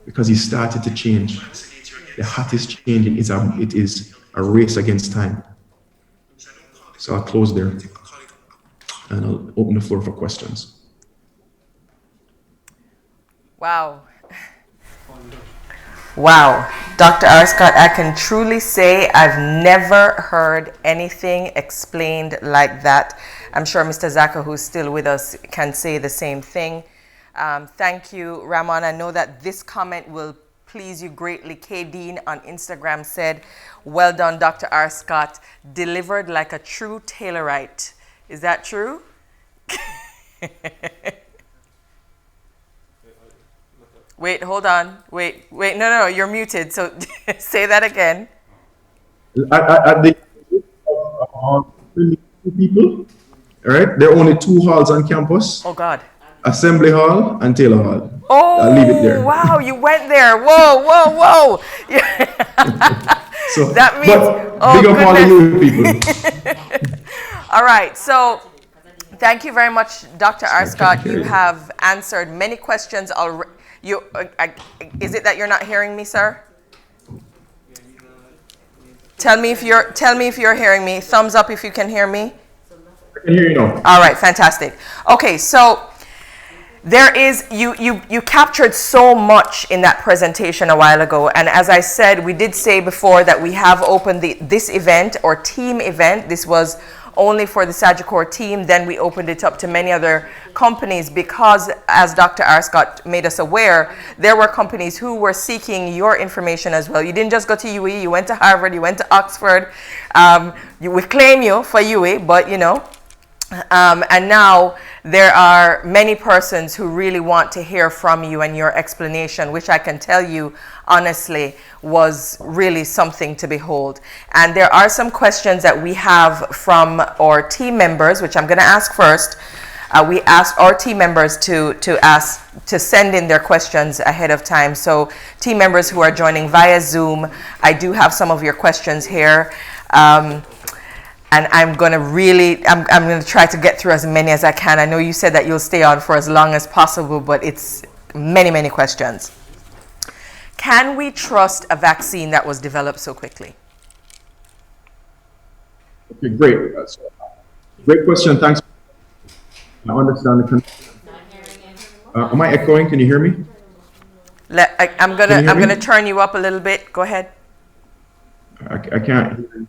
Because he started to change. The heart is changing. It is a race against time. So I'll close there. And I'll open the floor for questions. Wow. Wow. Dr. Arscott, I can truly say I've never heard anything explained like that. I'm sure Mr. Zaka, who's still with us, can say the same thing. Thank you, Ramon. I know that this comment will please you greatly. K. Dean on Instagram said, well done, Dr. Arscott, delivered like a true Taylorite. Is that true? Wait, hold on. Wait, no, you're muted. So say that again. At the people, all right, there are only 2 halls on campus. Oh, God. Assembly Hall and Taylor Hall. Oh, I'll leave it there. Wow, you went there. Whoa. So, that means, big up all the new people. All right, so thank you very much, Dr. Arscott. You have answered many questions already. Is it that you're not hearing me, sir? Tell me if you're hearing me. Thumbs up if you can hear me. I can hear you now. All right, fantastic. Okay, so there is you captured so much in that presentation a while ago, and as I said, we did say before that we have opened this event or team event. This was only for the Sagicor team, then we opened it up to many other companies because, as Dr. Arscott made us aware, there were companies who were seeking your information as well. You didn't just go to UE, you went to Harvard, you went to Oxford. We claim you for UE, but you know. And now there are many persons who really want to hear from you and your explanation, which I can tell you honestly was really something to behold. And there are some questions that we have from our team members, which I'm going to ask first. We asked our team members to send in their questions ahead of time. So team members who are joining via Zoom, I do have some of your questions here. And I'm going to try to get through as many as I can. I know you said that you'll stay on for as long as possible, but it's many, many questions. Can we trust a vaccine that was developed so quickly? Okay, great. Great question. Thanks. I understand the am I echoing? Can you hear me? I'm gonna turn you up a little bit. Go ahead. I can't hear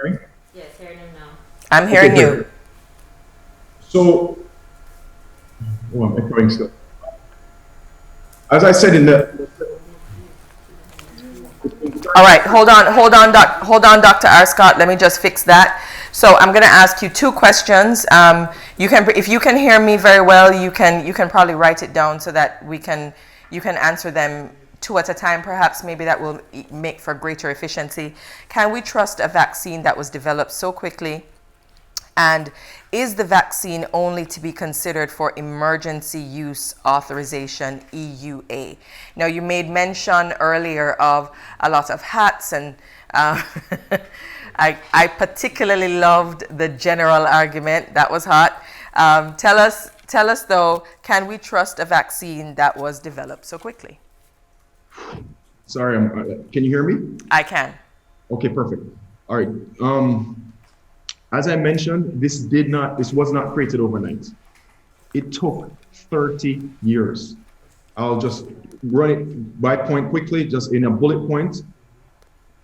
me. Yes, hearing him now. I'm hearing Okay, you. good. So, oh, I'm echoing still. As I said in the. All right, hold on, Dr. Arscott. Let me just fix that. So I'm going to ask you two questions. You can, if you can hear me very well, you can probably write it down so that you can answer them two at a time. Perhaps maybe that will make for greater efficiency. Can we trust a vaccine that was developed so quickly? And is the vaccine only to be considered for emergency use authorization, EUA? Now, you made mention earlier of a lot of hats, and I particularly loved the general argument. That was hot. Tell us though, can we trust a vaccine that was developed so quickly? Sorry, can you hear me? I can. Okay, perfect. All right. As I mentioned, this was not created overnight. It took 30 years. I'll just run it by point quickly, just in a bullet point.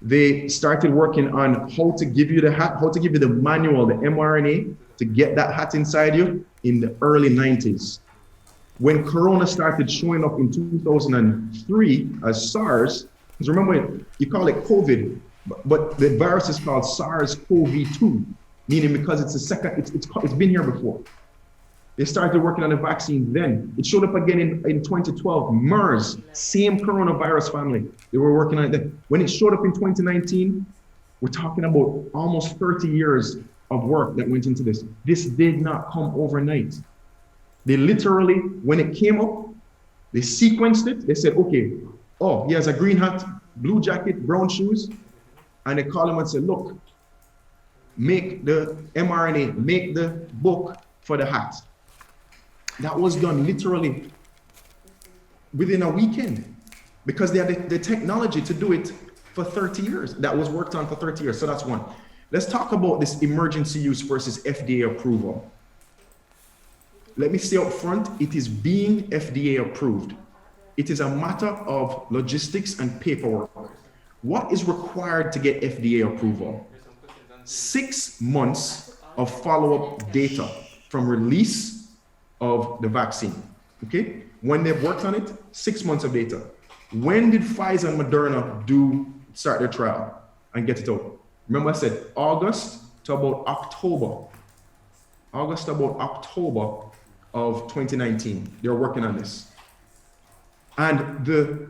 They started working on how to give you the hat, how to give you the manual, the mRNA, to get that hat inside you in the early 90s. When Corona started showing up in 2003 as SARS, because remember, you call it COVID, but the virus is called SARS-CoV-2. Meaning because it's the second, it's been here before. They started working on a vaccine then. It showed up again in 2012, MERS, same coronavirus family. They were working on it then. When it showed up in 2019, we're talking about almost 30 years of work that went into this. This did not come overnight. They literally, when it came up, they sequenced it. They said, okay, oh, he has a green hat, blue jacket, brown shoes. And they called him and said, look, make the mRNA, make the book for the hat. That was done literally within a weekend because they had the technology to do it for 30 years. That was worked on for 30 years. So that's one. Let's talk about this emergency use versus FDA approval. Let me say up front, it is being FDA approved. It is a matter of logistics and paperwork. What is required to get FDA approval? 6 months of follow-up data from release of the vaccine, okay? When they've worked on it, 6 months of data. When did Pfizer and Moderna start their trial and get it out? Remember I said August to about October. August to about October of 2019, they're working on this. And the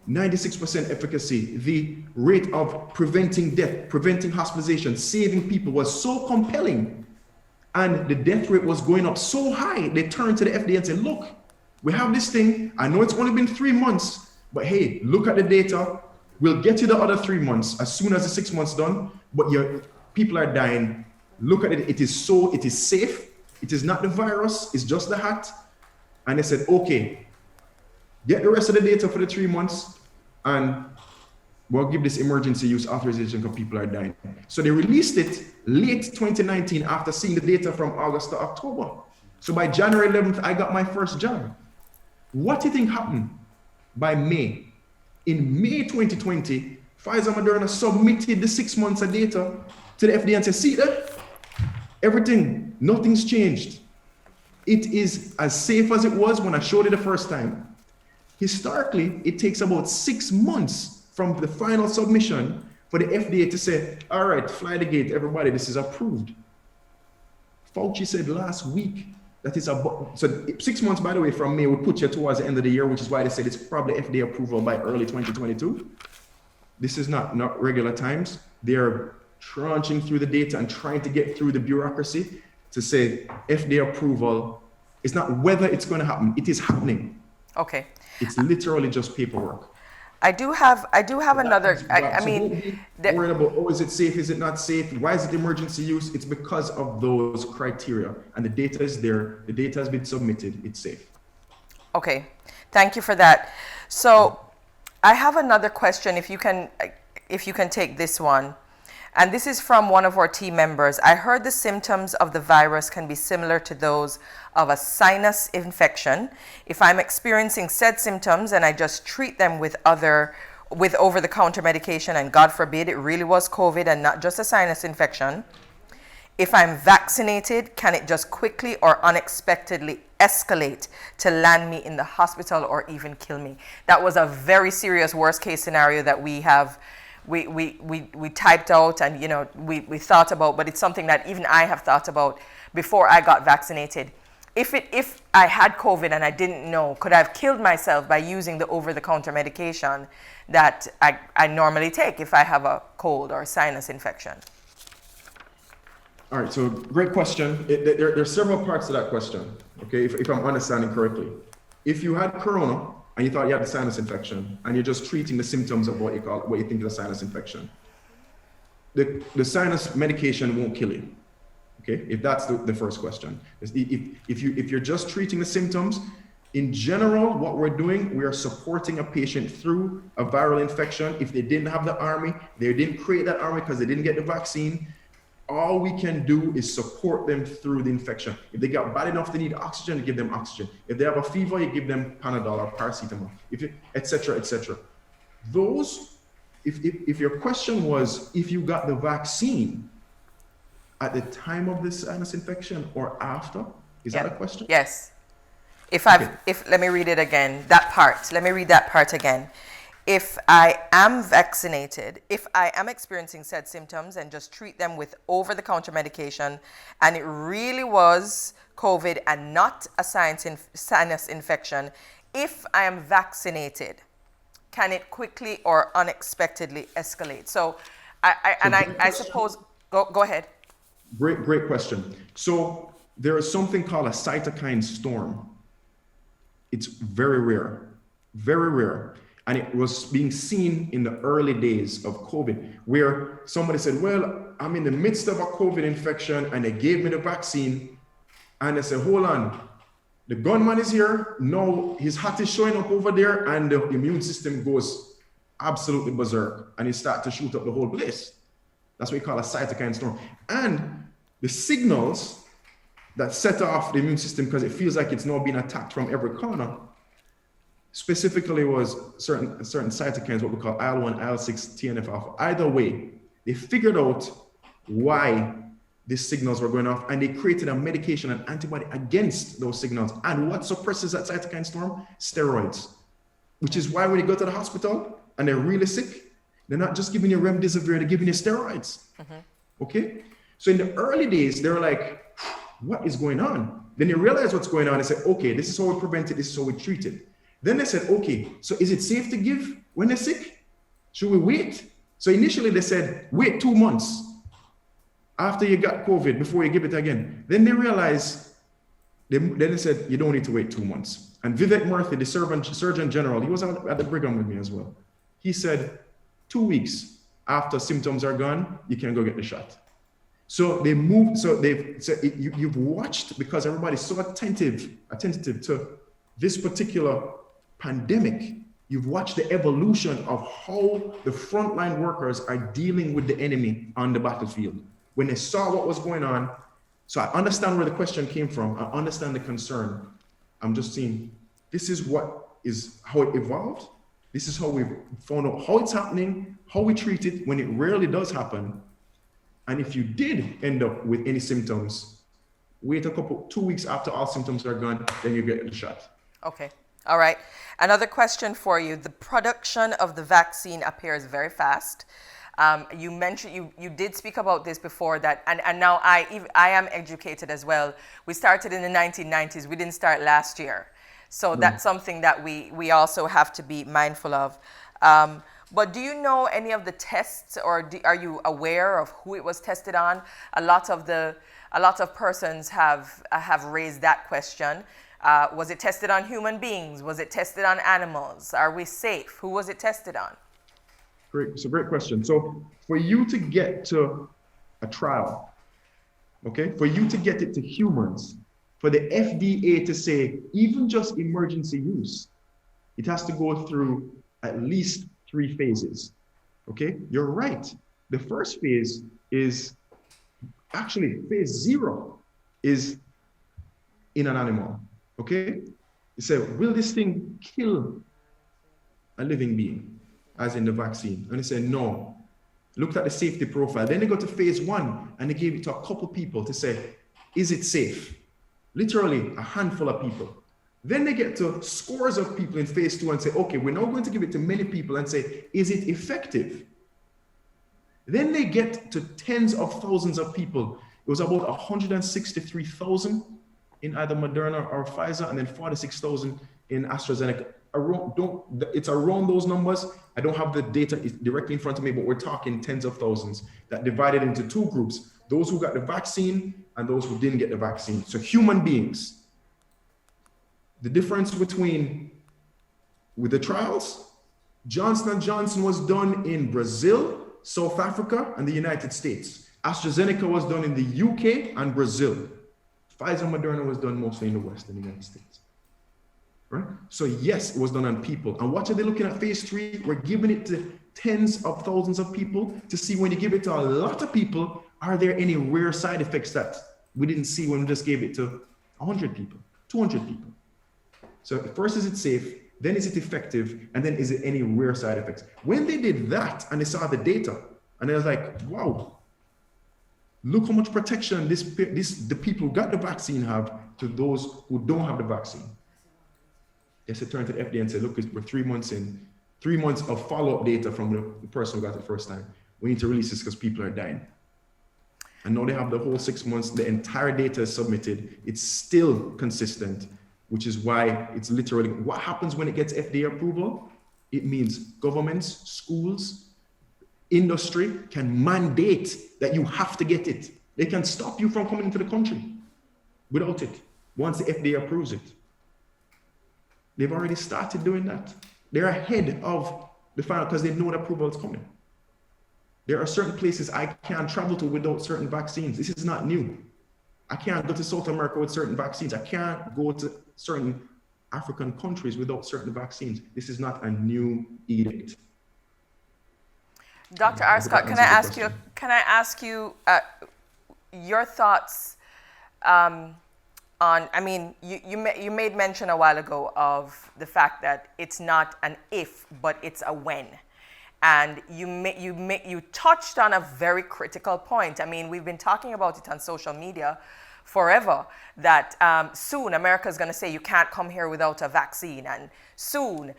96% efficacy, the rate of preventing death, preventing hospitalization, saving people was so compelling. And the death rate was going up so high, they turned to the FDA and said, look, we have this thing. I know it's only been 3 months, but hey, look at the data. We'll get you the other 3 months as soon as the 6 months done, but your people are dying. Look at it. It is safe. It is not the virus. It's just the hat. And they said, okay, get the rest of the data for the 3 months and we'll give this emergency use authorization because people are dying. So they released it late 2019 after seeing the data from August to October. So by January 11th, I got my first job. What do you think happened by May? In May 2020, Pfizer and Moderna submitted the 6 months of data to the FDA and said, see that? Everything, nothing's changed. It is as safe as it was when I showed it the first time. Historically, it takes about 6 months from the final submission for the FDA to say, all right, fly the gate, everybody, this is approved. Fauci said last week that it's about, so 6 months, by the way, from May would put you towards the end of the year, which is why they said it's probably FDA approval by early 2022. This is not regular times. They're tranching through the data and trying to get through the bureaucracy to say FDA approval. It's not whether it's going to happen, it is happening. Okay. It's literally just paperwork. I do have another, I mean, worried about, oh, is it safe? Is it not safe? Why is it emergency use? It's because of those criteria, and the data is there. The data has been submitted. It's safe. Okay, thank you for that. So I have another question, if you can take this one. And this is from one of our team members. I heard the symptoms of the virus can be similar to those of a sinus infection. If I'm experiencing said symptoms and I just treat them with other with over-the-counter medication, and God forbid it really was COVID and not just a sinus infection, if I'm vaccinated, can it just quickly or unexpectedly escalate to land me in the hospital or even kill me? That was a very serious worst case scenario that we typed out, and we thought about, but it's something that even I have thought about before I got vaccinated. If I had COVID and I didn't know, could I have killed myself by using the over-the-counter medication that I normally take if I have a cold or a sinus infection? All right, so great question. There are several parts to that question, okay, if I'm understanding correctly. If you had corona and you thought you had a sinus infection and you're just treating the symptoms of what you think is a sinus infection, the sinus medication won't kill you, okay, if that's the first question. If you're just treating the symptoms, in general, what we're doing, we are supporting a patient through a viral infection. If they didn't have the army, they didn't create that army because they didn't get the vaccine, all we can do is support them through the infection. If they got bad enough, they need oxygen, you give them oxygen. If they have a fever, you give them Panadol or paracetamol, etc., etc. Those, if your question was, if you got the vaccine at the time of this sinus infection or after, is that a question? Yes. Let me read it again, that part. Let me read that part again. If I am vaccinated, if I am experiencing said symptoms and just treat them with over-the-counter medication, and it really was COVID and not a sinus infection, if I am vaccinated, can it quickly or unexpectedly escalate? So I suppose, go ahead. Great question. So there is something called a cytokine storm. It's very rare, very rare. And it was being seen in the early days of COVID, where somebody said, well, I'm in the midst of a COVID infection and they gave me the vaccine. And they said, hold on, the gunman is here. No, his hat is showing up over there, and the immune system goes absolutely berserk and it starts to shoot up the whole place. That's what we call a cytokine storm. And the signals that set off the immune system, because it feels like it's now being attacked from every corner, specifically was certain cytokines, what we call IL-1, IL-6, TNF-alpha. Either way, they figured out why these signals were going off, and they created a medication, an antibody against those signals. And what suppresses that cytokine storm? Steroids. Which is why when you go to the hospital and they're really sick, they're not just giving you remdesivir, they're giving you steroids. Okay? So in the early days, they were like, what is going on? Then you realize what's going on and say, okay, this is how we prevent it, this is how we treat it. Then they said, okay, so is it safe to give when they're sick? Should we wait? So initially they said, wait 2 months after you got COVID before you give it again. Then they realized, then they said, you don't need to wait 2 months. And Vivek Murthy, the Surgeon General, he was at the Brigham with me as well. He said, 2 weeks after symptoms are gone, you can go get the shot. So they moved, so they've said, you've watched, because everybody's so attentive to this particular pandemic, you've watched the evolution of how the frontline workers are dealing with the enemy on the battlefield. When they saw what was going on, so I understand where the question came from, I understand the concern. I'm just saying, this is how it evolved. This is how we've found out how it's happening, how we treat it when it rarely does happen. And if you did end up with any symptoms, wait 2 weeks after all symptoms are gone, then you get the shot. Okay. All right. Another question for you. The production of the vaccine appears very fast. You mentioned, you did speak about this before, that, and now I am educated as well. We started in the 1990s. We didn't start last year. So that's something that we also have to be mindful of. But do you know any of the tests, or are you aware of who it was tested on? A lot of persons have raised that question. Was it tested on human beings? Was it tested on animals? Are we safe? Who was it tested on? Great, it's a great question. So for you to get to a trial, okay, for you to get it to humans, for the FDA to say even just emergency use, it has to go through at least 3 phases. Okay, you're right. The first phase is actually phase 0 is in an animal. Okay, you say, will this thing kill a living being? as in the vaccine. And they said, no. Looked at the safety profile. Then they got to phase 1 and they gave it to a couple people to say, is it safe? Literally a handful of people. Then they get to scores of people in phase 2 and say, okay, we're now going to give it to many people and say, is it effective? Then they get to tens of thousands of people. It was about 163,000 in either Moderna or Pfizer, and then 46,000 in AstraZeneca. It's around those numbers. I don't have the data directly in front of me, but we're talking tens of thousands that divided into 2 groups, those who got the vaccine and those who didn't get the vaccine. So human beings. The difference between with the trials, Johnson & Johnson was done in Brazil, South Africa, and the United States. AstraZeneca was done in the UK and Brazil. Pfizer and Moderna was done mostly in the West and the United States. Right? So yes, it was done on people. And what are they looking at phase 3? We're giving it to tens of thousands of people to see when you give it to a lot of people, are there any rare side effects that we didn't see when we just gave it to 100 people, 200 people? So first, is it safe? Then is it effective? And then is it any rare side effects? When they did that and they saw the data and they was like, wow, look how much protection the people who got the vaccine have to those who don't have the vaccine. They said, turn to the FDA and say, look, we're 3 months in, 3 months of follow-up data from the person who got it the first time. We need to release this because people are dying. And now they have the whole 6 months, the entire data is submitted. It's still consistent, which is why it's literally, what happens when it gets FDA approval? It means governments, schools, industry can mandate that you have to get it. They can stop you from coming into the country without it, once the FDA approves it. They've already started doing that. They're ahead of the final because they know the approval is coming. There are certain places I can't travel to without certain vaccines. This is not new. I can't go to South America with certain vaccines. I can't go to certain African countries without certain vaccines. This is not a new edict. Dr. Arscott, can I ask you your thoughts on, I mean, you made mention a while ago of the fact that it's not an if, but it's a when. And you touched on a very critical point. I mean, we've been talking about it on social media forever, that soon America is going to say you can't come here without a vaccine. And soon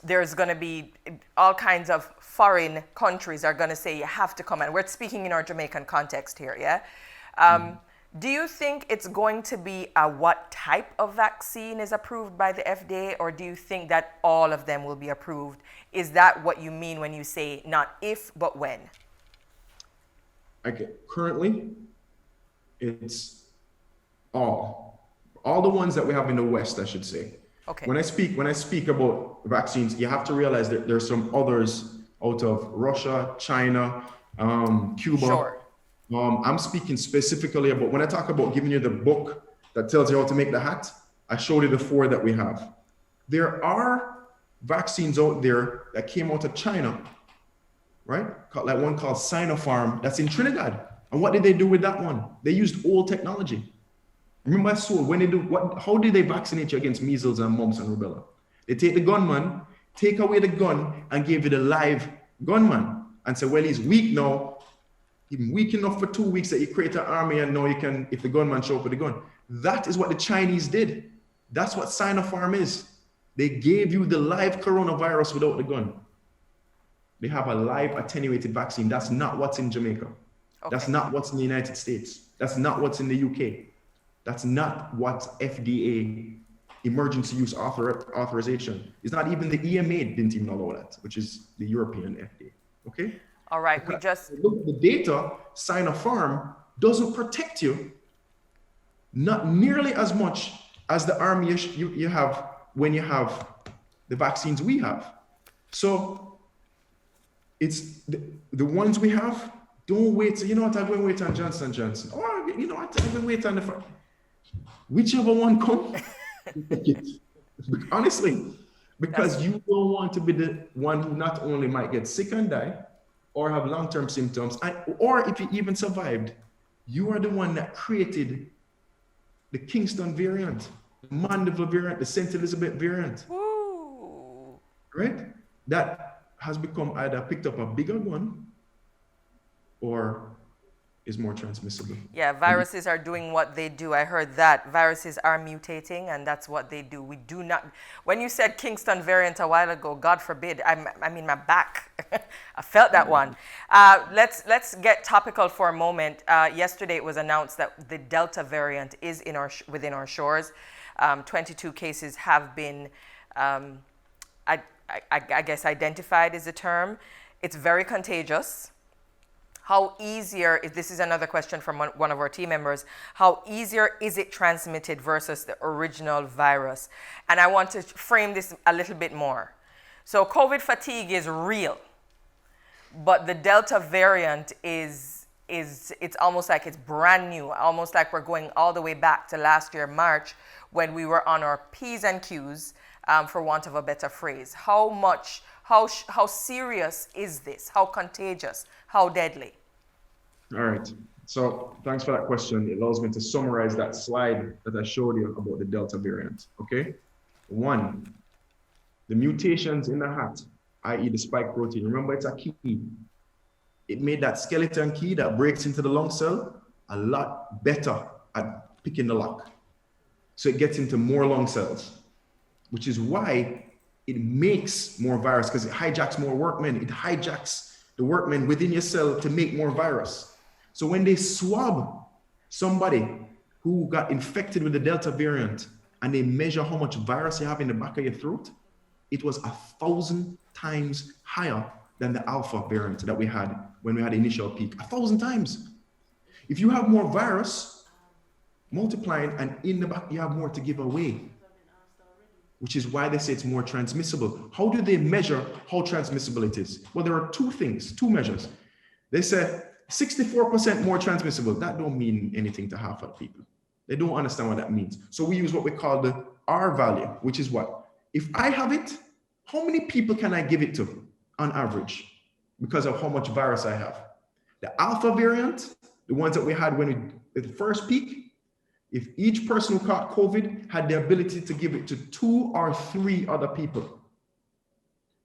there's going to be all kinds of foreign countries are going to say you have to come. And we're speaking in our Jamaican context here, yeah? Do you think it's going to be what type of vaccine is approved by the FDA, or do you think that all of them will be approved? Is that what you mean when you say not if, but when? Okay, currently, it's all the ones that we have in the West, I should say. Okay. When I speak about vaccines, you have to realize that there's some others out of Russia, China, Cuba. Sure. I'm speaking specifically about, when I talk about giving you the book that tells you how to make the hat, I showed you the 4 that we have. There are vaccines out there that came out of China, right? Like one called Sinopharm, that's in Trinidad. And what did they do with that one? They used old technology. Remember I saw when they do, how did they vaccinate you against measles and mumps and rubella? They take the gunman, take away the gun, and give it a live gunman and say, well, he's weak now. He's weak enough for 2 weeks that you create an army and now you can, if the gunman show up with a gun. That is what the Chinese did. That's what Sinopharm is. They gave you the live coronavirus without the gun. They have a live attenuated vaccine. That's not what's in Jamaica. Okay. That's not what's in the United States. That's not what's in the UK. That's not what FDA emergency use authorization. It's not even the EMA didn't even allow that, which is the European FDA. Okay? All right, we just look at the data. Sinopharm doesn't protect you, not nearly as much as the army you have when you have the vaccines we have. So it's the ones we have. Don't wait. You know what? I'm going to wait on Johnson & Johnson. Or you know what? I'm going to wait on whichever one comes. Honestly, because you don't want to be the one who not only might get sick and die, or have long-term symptoms, or if you even survived, you are the one that created the Kingston variant, the Mandeville variant, the St. Elizabeth variant. Woo. Right? That has become either picked up a bigger one or is more transmissible. Yeah, viruses are doing what they do. I heard that. Viruses are mutating, and that's what they do. We do not... When you said Kingston variant a while ago, God forbid, I mean, my back. I felt that one. Let's get topical for a moment. Yesterday, it was announced that the Delta variant is within our shores. 22 cases have been, I guess, identified is the term. It's very contagious. How easier, this is another question from one of our team members, how easier is it transmitted versus the original virus? And I want to frame this a little bit more. So COVID fatigue is real, but the Delta variant it's almost like it's brand new, almost like we're going all the way back to last year, March, when we were on our P's and Q's, for want of a better phrase. How serious is this? How contagious? How deadly? All right. So thanks for that question. It allows me to summarize that slide that I showed you about the Delta variant. Okay. 1, the mutations in the hat, i.e. the spike protein. Remember, it's a key. It made that skeleton key that breaks into the lung cell a lot better at picking the lock. So it gets into more lung cells, which is why it makes more virus, because it hijacks more workmen. It hijacks the workmen within your cell to make more virus. So when they swab somebody who got infected with the Delta variant and they measure how much virus you have in the back of your throat, it was 1,000 times higher than the Alpha variant that we had when we had the initial peak. 1,000 times. If you have more virus multiplying and in the back, you have more to give away, which is why they say it's more transmissible. How do they measure how transmissible it is? Well, there are two measures. They say 64% more transmissible. That don't mean anything to half of the people. They don't understand what that means. So we use what we call the R value, which is what? If I have it, how many people can I give it to on average because of how much virus I have? The Alpha variant, the ones that we had when at the first peak, if each person who caught COVID had the ability to give it to 2 or 3 other people.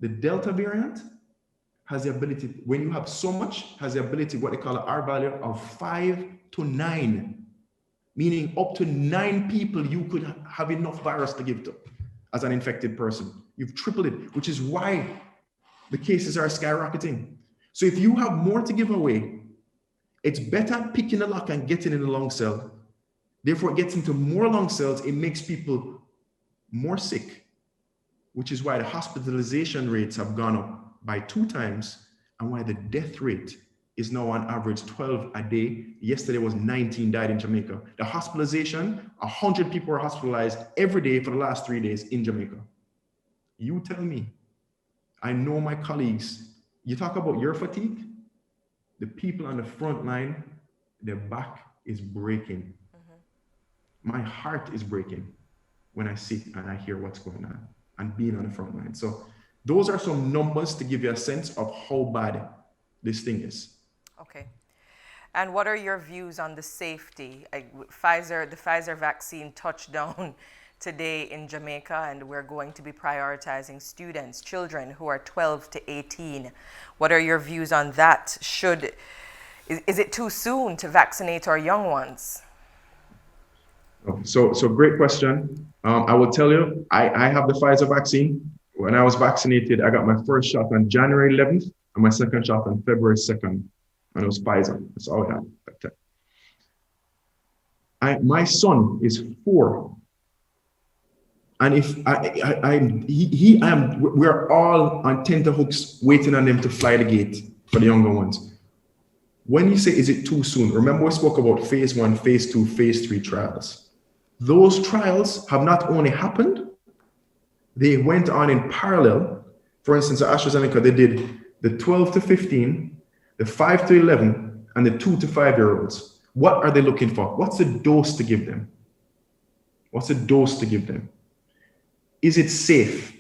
The Delta variant has the ability, when you have so much, has the ability, what they call an R value of 5 to 9, meaning up to 9 people you could have enough virus to give to as an infected person. You've tripled it, which is why the cases are skyrocketing. So if you have more to give away, it's better picking the lock and getting in the lung cell. Therefore, it gets into more lung cells. It makes people more sick, which is why the hospitalization rates have gone up by 2 times and why the death rate is now on average 12 a day. Yesterday was 19 died in Jamaica. The hospitalization, 100 people were hospitalized every day for the last 3 days in Jamaica. You tell me. I know my colleagues. You talk about your fatigue. The people on the front line, their back is breaking. My heart is breaking when I sit and I hear what's going on and being on the front line. So those are some numbers to give you a sense of how bad this thing is. Okay. And what are your views on the safety? The Pfizer vaccine touched down today in Jamaica, and we're going to be prioritizing students, children who are 12 to 18. What are your views on that? Is it too soon to vaccinate our young ones? So great question. I will tell you, I have the Pfizer vaccine. When I was vaccinated, I got my first shot on January 11th and my second shot on February 2nd. And it was Pfizer. That's all I had. My son is 4. And if we're all on tenterhooks waiting on them to fly the gate for the younger ones. When you say, is it too soon? Remember we spoke about phase 1, phase 2, phase 3 trials. Those trials have not only happened, they went on in parallel. For instance, at AstraZeneca, they did the 12 to 15, the 5 to 11, and the 2 to 5-year-olds. What are they looking for? What's the dose to give them? What's the dose to give them? Is it safe?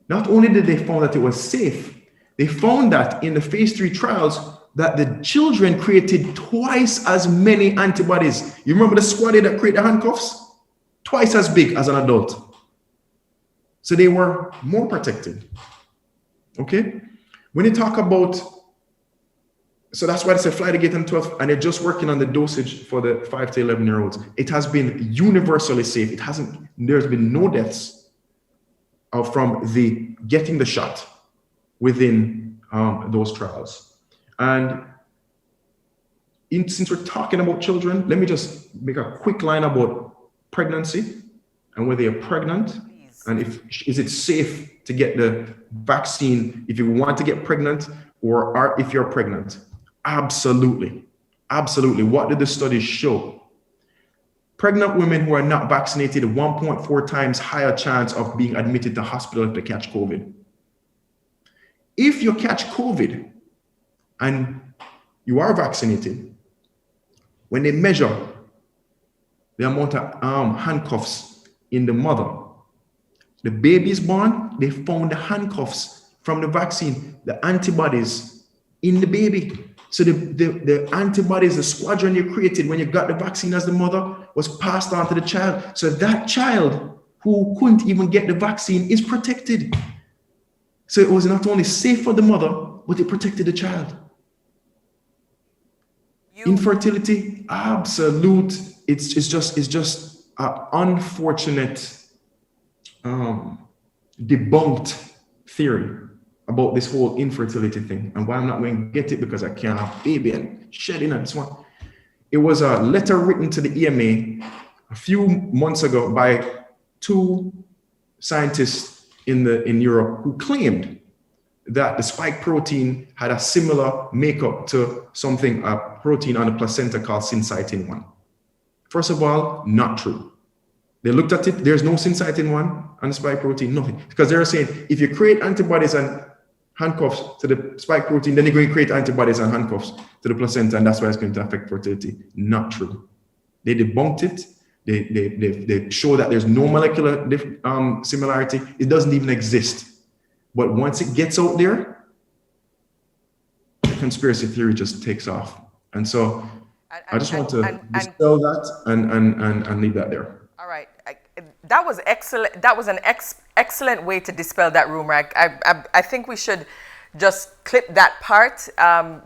Not only did they find that it was safe, they found that in the phase 3 trials, that the children created twice as many antibodies. You remember the squaddy that created the handcuffs? Twice as big as an adult. So they were more protected. Okay? When you talk about, so that's why they say fly the gate on 12, and they're just working on the dosage for the 5 to 11-year-olds. It has been universally safe. There's been no deaths from the getting the shot within those trials. And since we're talking about children, let me just make a quick line about pregnancy and whether you're pregnant. Please. And is it safe to get the vaccine if you want to get pregnant or if you're pregnant? Absolutely. Absolutely. What did the studies show? Pregnant women who are not vaccinated, 1.4 times higher chance of being admitted to hospital if they catch COVID. If you catch COVID and you are vaccinated, when they measure the amount of handcuffs in the mother, the baby is born, they found the handcuffs from the vaccine, the antibodies in the baby. So the antibodies, the squadron you created when you got the vaccine as the mother was passed on to the child. So that child who couldn't even get the vaccine is protected. So it was not only safe for the mother, but it protected the child. Infertility, absolute. It's just an unfortunate debunked theory about this whole infertility thing, and why I'm not going to get it because I can't have a baby and shedding and so on. It was a letter written to the EMA a few months ago by 2 scientists in Europe who claimed that the spike protein had a similar makeup to a protein on the placenta called syncytin-1. First of all, not true. They looked at it, there's no syncytin-1 on the spike protein, nothing. Because they're saying if you create antibodies and handcuffs to the spike protein, then you're going to create antibodies and handcuffs to the placenta, and that's why it's going to affect fertility. Not true. They debunked it. They show that there's no molecular similarity. It doesn't even exist. But once it gets out there, the conspiracy theory just takes off. And so I just want to dispel that and leave that there. All right. That was excellent. That was an excellent way to dispel that rumor. I think we should just clip that part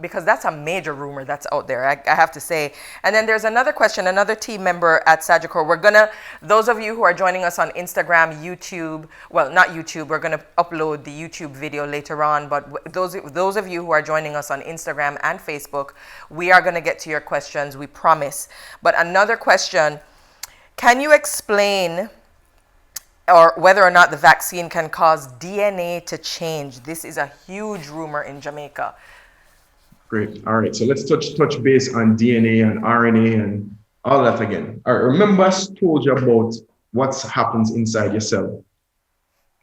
because that's a major rumor that's out there, I have to say. And then there's another question, another team member at Sagicor. Those of you who are joining us on Instagram, YouTube, well, not YouTube, we're going to upload the YouTube video later on, but those of you who are joining us on Instagram and Facebook, we are going to get to your questions, we promise. But another question, can you explain or whether or not the vaccine can cause DNA to change? This is a huge rumor in Jamaica. Great. All right. So let's touch base on DNA and RNA and all that again. All right. Remember I told you about what happens inside your cell.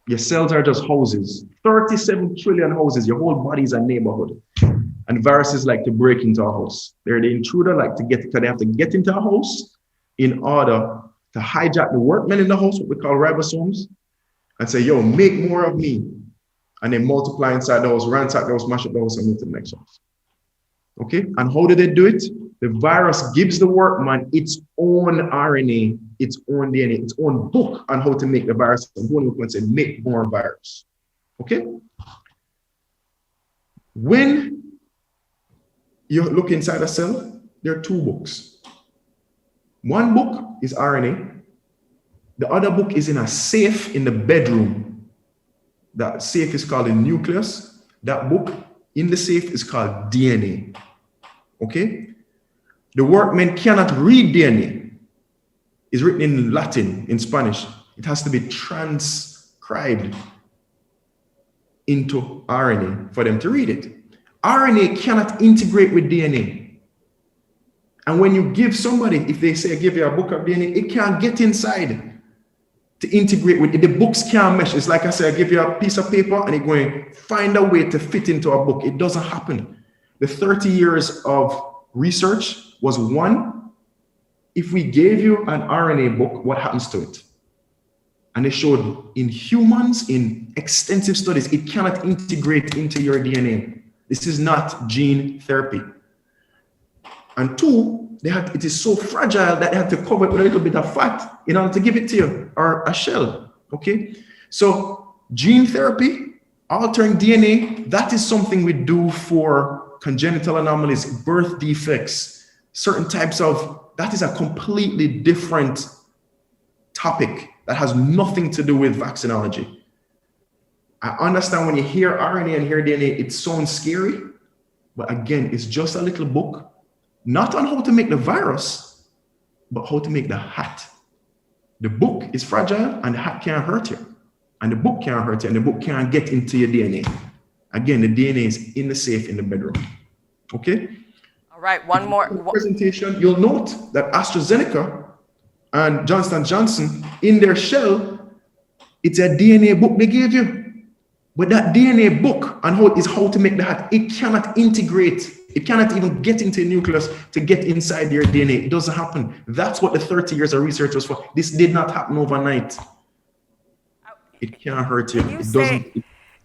Your cells are just houses, 37 trillion houses. Your whole body is a neighborhood. And viruses like to break into a house. They're the intruder, because they have to get into a house in order to hijack the workmen in the house, what we call ribosomes, and say, yo, make more of me. And then multiply inside the house, ransack the house, mash up the house, and move to the next house. Okay? And how do they do it? The virus gives the workman its own RNA, its own DNA, its own book on how to make the virus. And one will say, make more virus. Okay? When you look inside a cell, there are 2 books. One book is RNA. The other book is in a safe in the bedroom. That safe is called a nucleus. That book in the safe is called DNA. Okay? The workman cannot read DNA. It's written in Latin, in Spanish. It has to be transcribed into RNA for them to read it. RNA cannot integrate with DNA. And when you give somebody, if they say, I give you a book of DNA, it can't get inside to integrate with it. The books can't mesh. It's like I say, I give you a piece of paper and it's going to find a way to fit into a book. It doesn't happen. The 30 years of research was one, if we gave you an RNA book, what happens to it? And they showed in humans, in extensive studies, it cannot integrate into your DNA. This is not gene therapy. And 2, it is so fragile that they have to cover it with a little bit of fat in order to give it to you, or a shell, okay? So gene therapy Altering DNA, that is something we do for congenital anomalies, birth defects, certain types of, that is a completely different topic that has nothing to do with vaccinology. I understand when you hear RNA and hear DNA, it sounds scary, but again, it's just a little book, not on how to make the virus, but how to make the hat. The book is fragile and the hat can't hurt you. And the book can't hurt you, and the book can't get into your DNA. Again, the DNA is in the safe in the bedroom. Okay? All right, one more. Presentation, you'll note that AstraZeneca and Johnson & Johnson, in their shell, it's a DNA book they gave you. But that DNA book and how to make the hat, it cannot integrate. It cannot even get into the nucleus to get inside your DNA. It doesn't happen. That's what the 30 years of research was for. This did not happen overnight. It can't hurt you.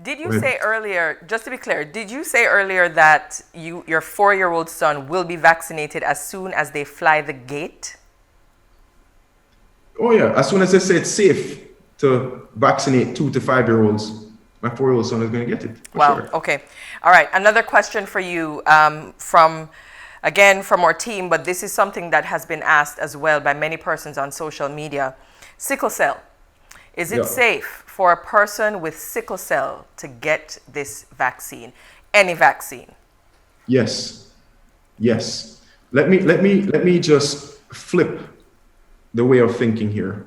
Did you say earlier, just to be clear, did you say earlier that your 4-year-old son will be vaccinated as soon as they fly the gate? Oh yeah, as soon as they say it's safe to vaccinate 2 to 5-year-olds, my 4-year-old son is going to get it. Wow, sure. Okay. All right, another question for you from our team, but this is something that has been asked as well by many persons on social media. Sickle cell. Is it safe for a person with sickle cell to get this vaccine, any vaccine? Yes. Let me just flip the way of thinking here.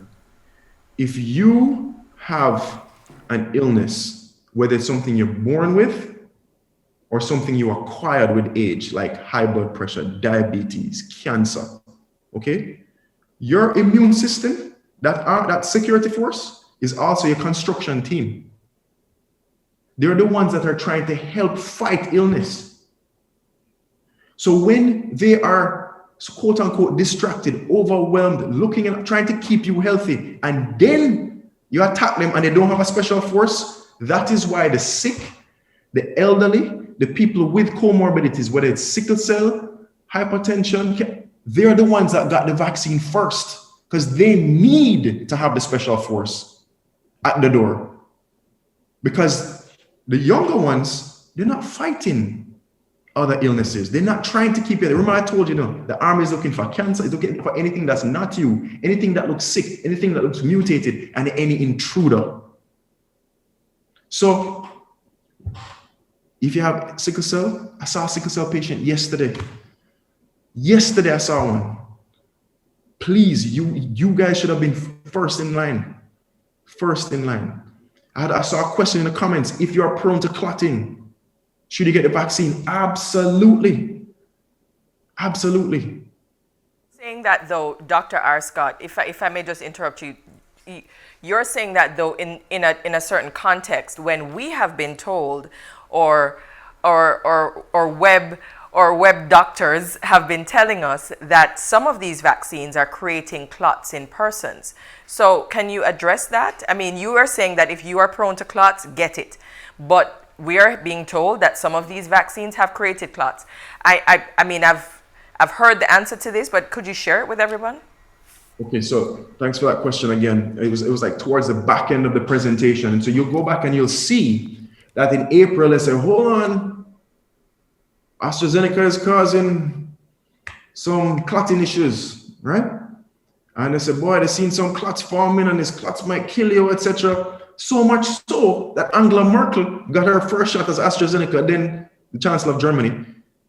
If you have an illness, whether it's something you're born with or something you acquired with age, like high blood pressure, diabetes, cancer, okay? Your immune system, that security force, is also your construction team. They're the ones that are trying to help fight illness. So when they are quote unquote distracted, overwhelmed, looking and trying to keep you healthy, and then you attack them and they don't have a special force, that is why the sick, the elderly, the people with comorbidities, whether it's sickle cell, hypertension, they're the ones that got the vaccine first because they need to have the special force at the door, because the younger ones, they're not fighting other illnesses. They're not trying to keep it. Remember I told you, the army is looking for cancer, is looking for anything that's not you, anything that looks sick, anything that looks mutated, and any intruder. So if you have sickle cell, I saw a sickle cell patient yesterday. Yesterday I saw one. Please, you guys should have been first in line. I saw a question in the comments. If you are prone to clotting, should you get the vaccine? Absolutely. Saying that though, Dr. Arscott, if I may just interrupt you, you're saying that though in a certain context, when we have been told or web doctors have been telling us that some of these vaccines are creating clots in persons. So can you address that? I mean, you are saying that if you are prone to clots, get it. But we are being told that some of these vaccines have created clots. I mean, I've heard the answer to this, but could you share it with everyone? Okay, so thanks for that question again. It was like towards the back end of the presentation. And so you'll go back and you'll see that in April, they say, hold on, AstraZeneca is causing some clotting issues, right? And they said, boy, they've seen some clots forming and these clots might kill you, etc. So much so that Angela Merkel got her first shot as AstraZeneca, then the Chancellor of Germany.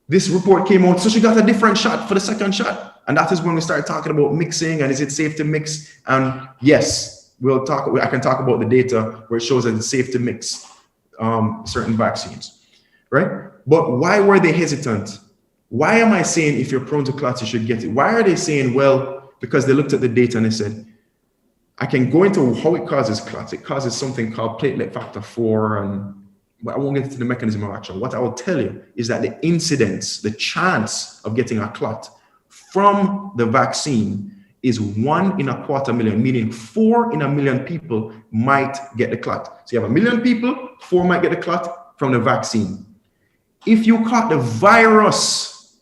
This report came out, so she got a different shot for the second shot. And that is when we started talking about mixing and is it safe to mix? And yes, I can talk about the data where it shows that it's safe to mix certain vaccines, right? But why were they hesitant? Why am I saying if you're prone to clots, you should get it? Why are they saying, well, because they looked at the data and they said, I can go into how it causes clots. It causes something called platelet factor 4, but I won't get into the mechanism of action. What I will tell you is that the incidence, the chance of getting a clot from the vaccine is 1 in 250,000, meaning 4 in 1,000,000 people might get the clot. So you have 1,000,000 people, 4 might get the clot from the vaccine. If you caught the virus,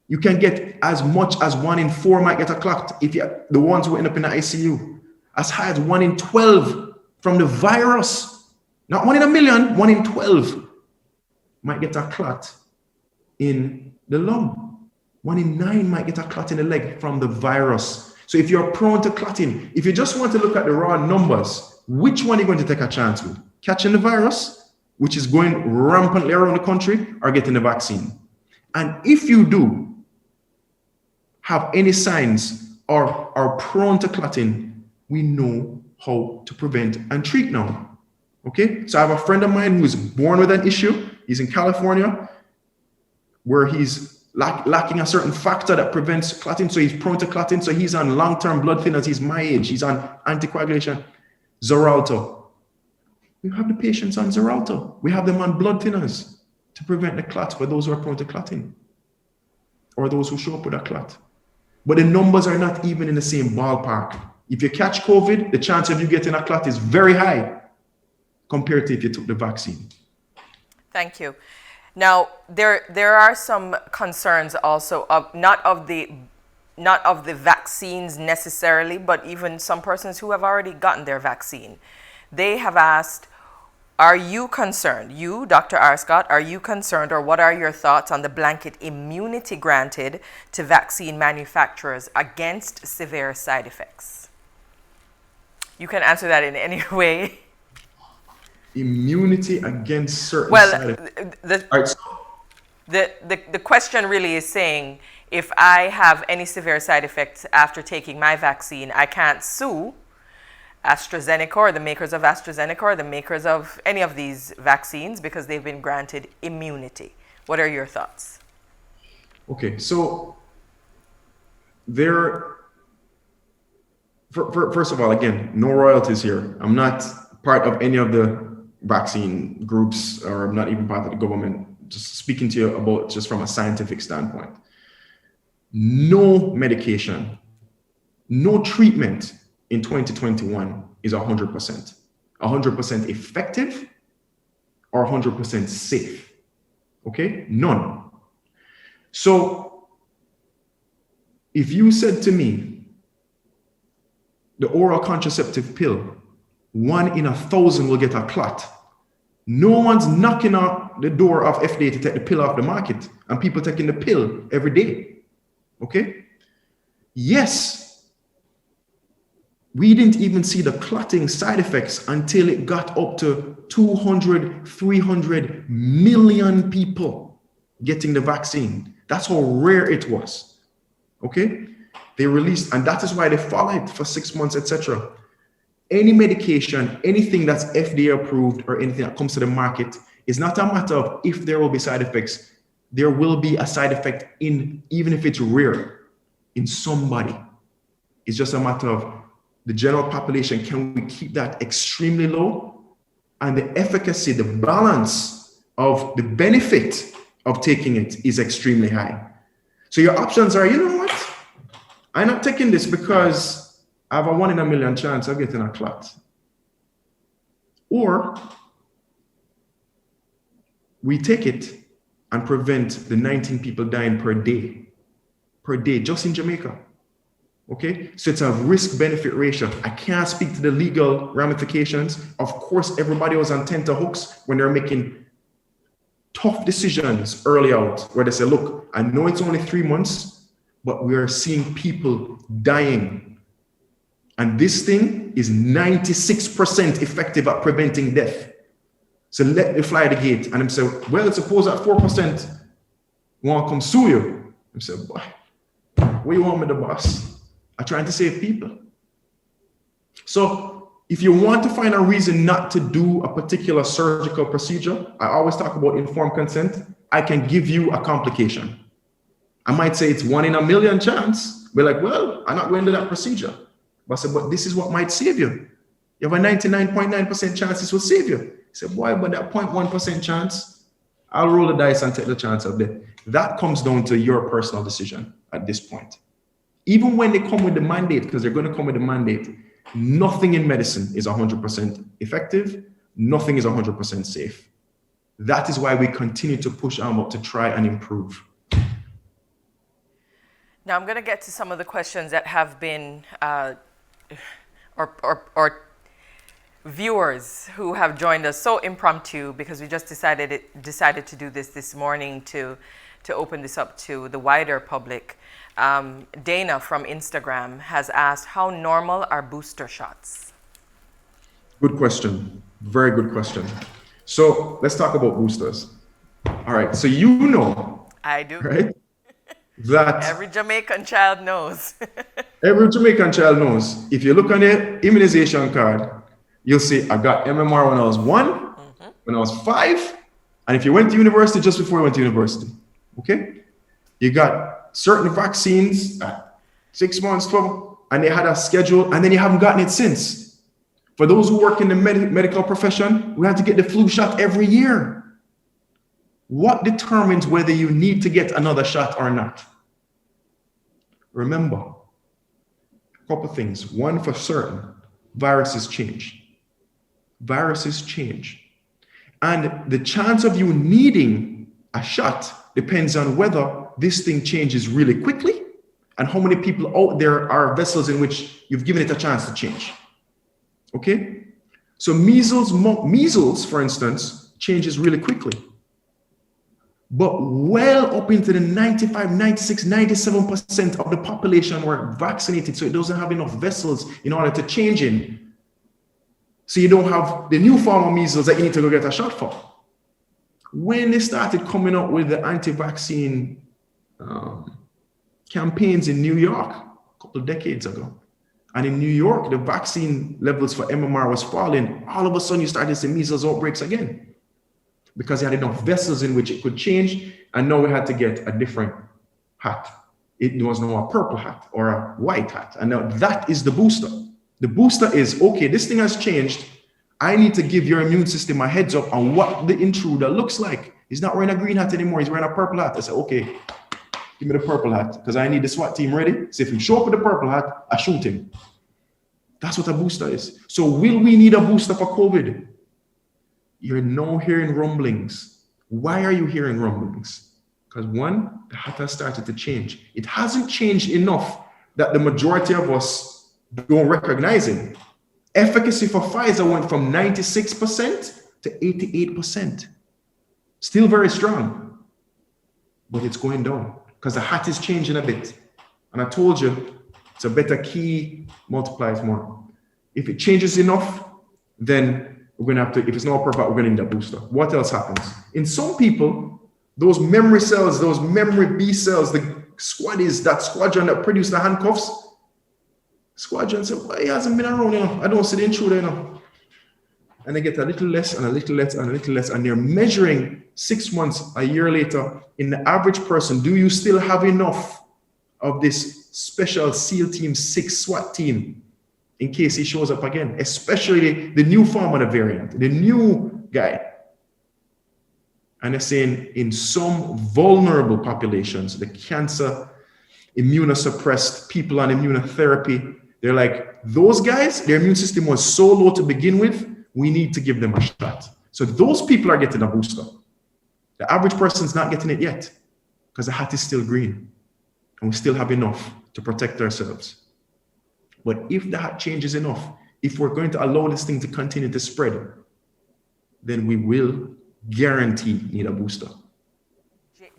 you can get as much as 1 in 4 might get a clot. If you're the ones who end up in the ICU, as high as 1 in 12 from the virus. Not 1 in a million, 1 in 12 might get a clot in the lung. 1 in 9 might get a clot in the leg from the virus. So if you're prone to clotting, if you just want to look at the raw numbers, which one are you going to take a chance with? Catching the virus, which is going rampantly around the country, or getting the vaccine? And if you do have any signs or are prone to clotting, we know how to prevent and treat now. Okay, so I have a friend of mine who is born with an issue. He's in California, where he's lacking a certain factor that prevents clotting, so he's prone to clotting. So he's on long-term blood thinners. He's my age. He's on anticoagulation, Xarelto. We have the patients on Xarelto. We have them on blood thinners to prevent the clot for those who are prone to clotting, or those who show up with a clot. But the numbers are not even in the same ballpark. If you catch COVID, the chance of you getting a clot is very high compared to if you took the vaccine. Thank you. Now, there are some concerns also of not of the vaccines necessarily, but even some persons who have already gotten their vaccine. They have asked, are you concerned? You, Dr. Arscott, are you concerned, or what are your thoughts on the blanket immunity granted to vaccine manufacturers against severe side effects? You can answer that in any way. Immunity against certain side effects. The question really is saying, if I have any severe side effects after taking my vaccine, I can't sue AstraZeneca or the makers of AstraZeneca or the makers of any of these vaccines because they've been granted immunity. What are your thoughts? Okay, so first of all, again, no royalties here. I'm not part of any of the vaccine groups, or I'm not even part of the government. Just speaking to you about just from a scientific standpoint. No medication, no treatment in 2021 is 100%. 100% effective or 100% safe. Okay? None. So if you said to me, the oral contraceptive pill, 1 in 1,000 will get a clot, no one's knocking on the door of FDA to take the pill off the market, and people taking the pill every day. Okay? Yes, we didn't even see the clotting side effects until it got up to 200, 300 million people getting the vaccine. That's how rare it was. Okay? They released, and that is why they followed it for 6 months, etc. Any medication, anything that's FDA approved or anything that comes to the market, is not a matter of if there will be side effects. There will be a side effect in, even if it's rare, in somebody. It's just a matter of the general population. Can we keep that extremely low? And the efficacy, the balance of the benefit of taking it is extremely high. So your options are, you know what? I'm not taking this because I have a 1 in a million chance of getting a clot. Or we take it and prevent the 19 people dying per day, just in Jamaica. Okay, so it's a risk-benefit ratio. I can't speak to the legal ramifications. Of course, everybody was on tenterhooks when they're making tough decisions early out, where they say, look, I know it's only 3 months, but we are seeing people dying. And this thing is 96% effective at preventing death. So let me fly the gate. And I'm saying, well, suppose at 4% want to come sue you. I'm saying, boy, what you want me to boss? I'm trying to save people. So if you want to find a reason not to do a particular surgical procedure, I always talk about informed consent. I can give you a complication. I might say it's 1 in a million chance. We're like, well, I'm not going to do that procedure. But I said, but this is what might save you. You have a 99.9% chance this will save you. I said, boy, but that 0.1% chance, I'll roll the dice and take the chance of death. That comes down to your personal decision at this point. Even when they come with the mandate, because they're going to come with the mandate, nothing in medicine is 100% effective. Nothing is 100% safe. That is why we continue to push on to try and improve. Now I'm going to get to some of the questions that have been, or viewers who have joined us so impromptu because we just decided to do this morning to open this up to the wider public. Dana from Instagram has asked, how normal are booster shots? Good question. Very good question. So let's talk about boosters. All right. So you know, I do. right, that Every Jamaican child knows. every Jamaican child knows. If you look on their immunization card, you'll see I got MMR when I was 1, when I was 5, and if you went to university, just before you went to university. Okay, you got certain vaccines at 6 months, 12, and they had a schedule, and then you haven't gotten it since. For those who work in the medical profession, we have to get the flu shot every year. What determines whether you need to get another shot or not? Remember, a couple of things. One for certain, viruses change. Viruses change. And the chance of you needing a shot depends on whether this thing changes really quickly and how many people out there are vessels in which you've given it a chance to change. Okay? So measles, for instance, changes really quickly. But well up into the 95, 96, 97% of the population were vaccinated, so it doesn't have enough vessels in order to change in. So you don't have the new form of measles that you need to go get a shot for. When they started coming up with the anti-vaccine campaigns in New York a couple of decades ago, and in New York, the vaccine levels for MMR was falling, all of a sudden you started to see measles outbreaks again because you had enough vessels in which it could change, and now we had to get a different hat. It was now a purple hat or a white hat, and now that is the booster. The booster is, okay, this thing has changed. I need to give your immune system a heads up on what the intruder looks like. He's not wearing a green hat anymore, he's wearing a purple hat. I say, okay, give me the purple hat because I need the SWAT team ready. So if you show up with the purple hat, I shoot him. That's what a booster is. So will we need a booster for COVID? You're now hearing rumblings. Why are you hearing rumblings? Because one, the hat has started to change. It hasn't changed enough that the majority of us don't recognize it. Efficacy for Pfizer went from 96% to 88%. Still very strong, but it's going down because the hat is changing a bit. And I told you, it's a better key multiplies more. If it changes enough, then we're going to have to, if it's not perfect, we're going to need a booster. What else happens? In some people, those memory cells, those memory B cells, the squaddies, that squadron that produced the handcuffs, squadron said, well, he hasn't been around, I don't see the intruder, And they get a little less and a little less and a little less, and they're measuring 6 months, a year later, in the average person, do you still have enough of this special SEAL Team 6 SWAT team in case he shows up again, especially the new form of the variant, the new guy. And they're saying in some vulnerable populations, the cancer, immunosuppressed people on immunotherapy, they're like, those guys, their immune system was so low to begin with, we need to give them a shot. So those people are getting a booster. The average person's not getting it yet because the hat is still green and we still have enough to protect ourselves. But if the hat changes enough, if we're going to allow this thing to continue to spread, then we will guarantee need a booster.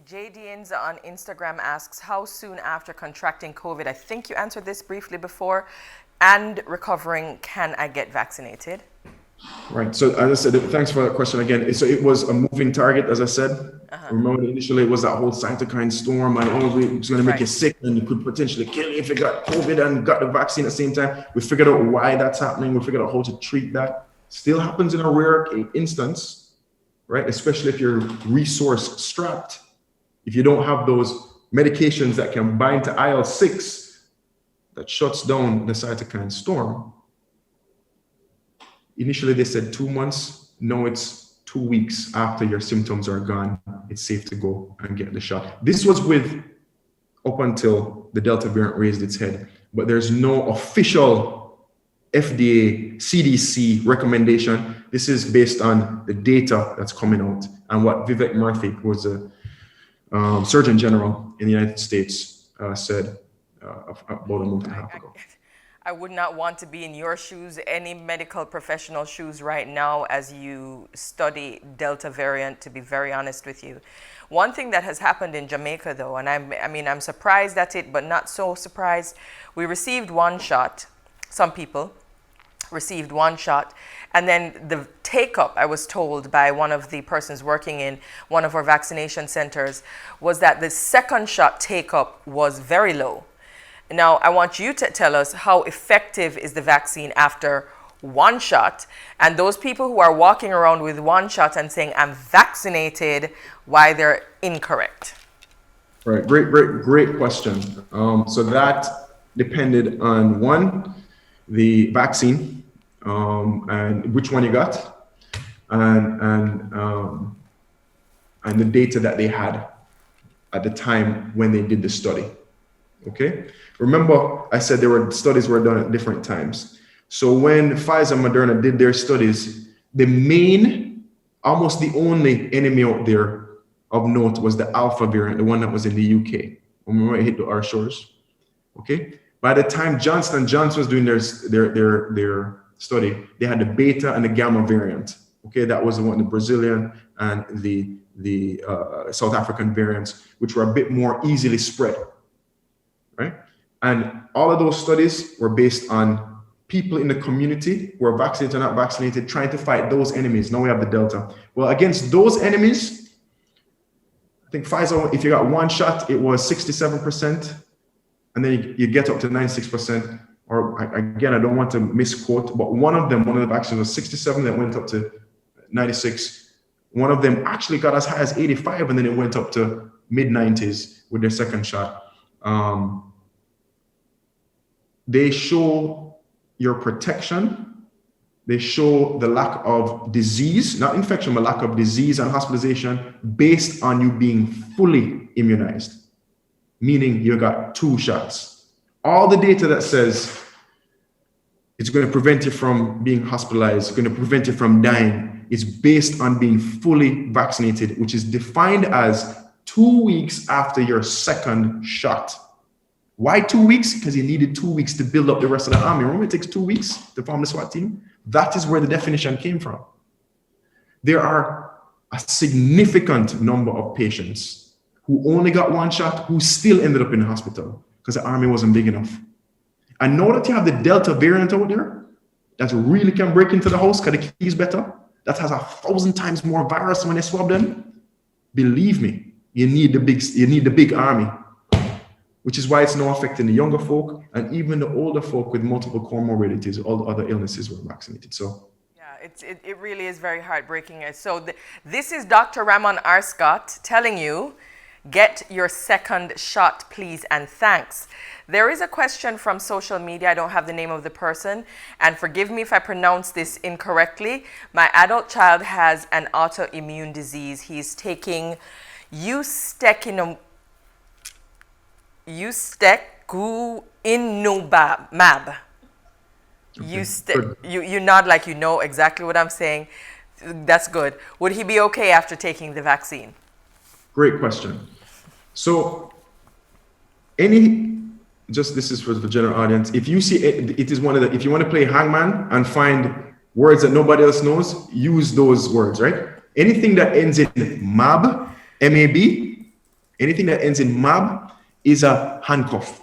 JD Inza on Instagram asks, how soon after contracting COVID, I think you answered this briefly before, and recovering, can I get vaccinated? Right. So as I said, thanks for that question again. So it was a moving target, as I said. Remember, initially it was that whole cytokine storm, and it was going to make you sick, and you could potentially kill you if you got COVID and got the vaccine at the same time. We figured out why that's happening. We figured out how to treat that. Still happens in a rare instance, right? Especially if you're resource strapped. If you don't have those medications that can bind to IL-6 that shuts down the cytokine storm. Initially, they said 2 months. Now it's 2 weeks after your symptoms are gone. It's safe to go and get the shot. This was with up until the Delta variant raised its head, but there's no official FDA, CDC recommendation. This is based on the data that's coming out and what Vivek Murthy, who was a Surgeon General in the United States, said about a month and a half ago. I would not want to be in your shoes, any medical professional shoes right now as you study Delta variant, to be very honest with you. One thing that has happened in Jamaica though, and I'm surprised at it, but not so surprised. We received one shot, some people received one shot, and then the take-up, I was told by one of the persons working in one of our vaccination centers, was that the second shot take-up was very low. Now, I want you to tell us how effective is the vaccine after one shot, and those people who are walking around with one shot and saying, I'm vaccinated, why they're incorrect. Right, great question. So that depended on one, the vaccine, and which one you got, and the data that they had at the time when they did the study. Okay. Remember, I said studies were done at different times. So when Pfizer and Moderna did their studies, almost the only enemy out there of note was the Alpha variant, the one that was in the UK. When we hit our shores. Okay. By the time Johnson & Johnson was doing their study, they had the Beta and the Gamma variant. Okay, that was the one, the Brazilian and the South African variants, which were a bit more easily spread. Right? And all of those studies were based on people in the community who are vaccinated or not vaccinated, trying to fight those enemies. Now we have the Delta. Well, against those enemies, I think Pfizer, if you got one shot, it was 67%. And then you get up to 96%. Or again, I don't want to misquote, but one of the vaccines was 67, that went up to 96. One of them actually got as high as 85, and then it went up to mid-90s with their second shot. They show your protection. They show the lack of disease, not infection, but lack of disease and hospitalization based on you being fully immunized, meaning you got 2 shots. All the data that says it's going to prevent you from being hospitalized, it's going to prevent you from dying, is based on being fully vaccinated, which is defined as 2 weeks after your second shot. Why 2 weeks? Because you needed 2 weeks to build up the rest of the army. Remember, it takes 2 weeks to form the SWAT team? That is where the definition came from. There are a significant number of patients who only got 1 shot who still ended up in the hospital because the army wasn't big enough. And now that you have the Delta variant out there, that really can break into the house because the key is better, that has 1,000 times more virus when they swab them, believe me, you need the big army. Which is why it's now affecting the younger folk and even the older folk with multiple comorbidities, all the other illnesses were vaccinated. So, yeah, it really is very heartbreaking. So this is Dr. Ramon Arscott telling you, get your second shot, please, and thanks. There is a question from social media. I don't have the name of the person, and forgive me if I pronounce this incorrectly. My adult child has an autoimmune disease. He's taking ustekinumab. You nod like you know exactly what I'm saying. That's good. Would he be okay after taking the vaccine? Great question. So, this is for the general audience. If you see it is one of the, if you want to play hangman and find words that nobody else knows, use those words, right? Anything that ends in mab, M-A-B, anything that ends in mab is a handcuff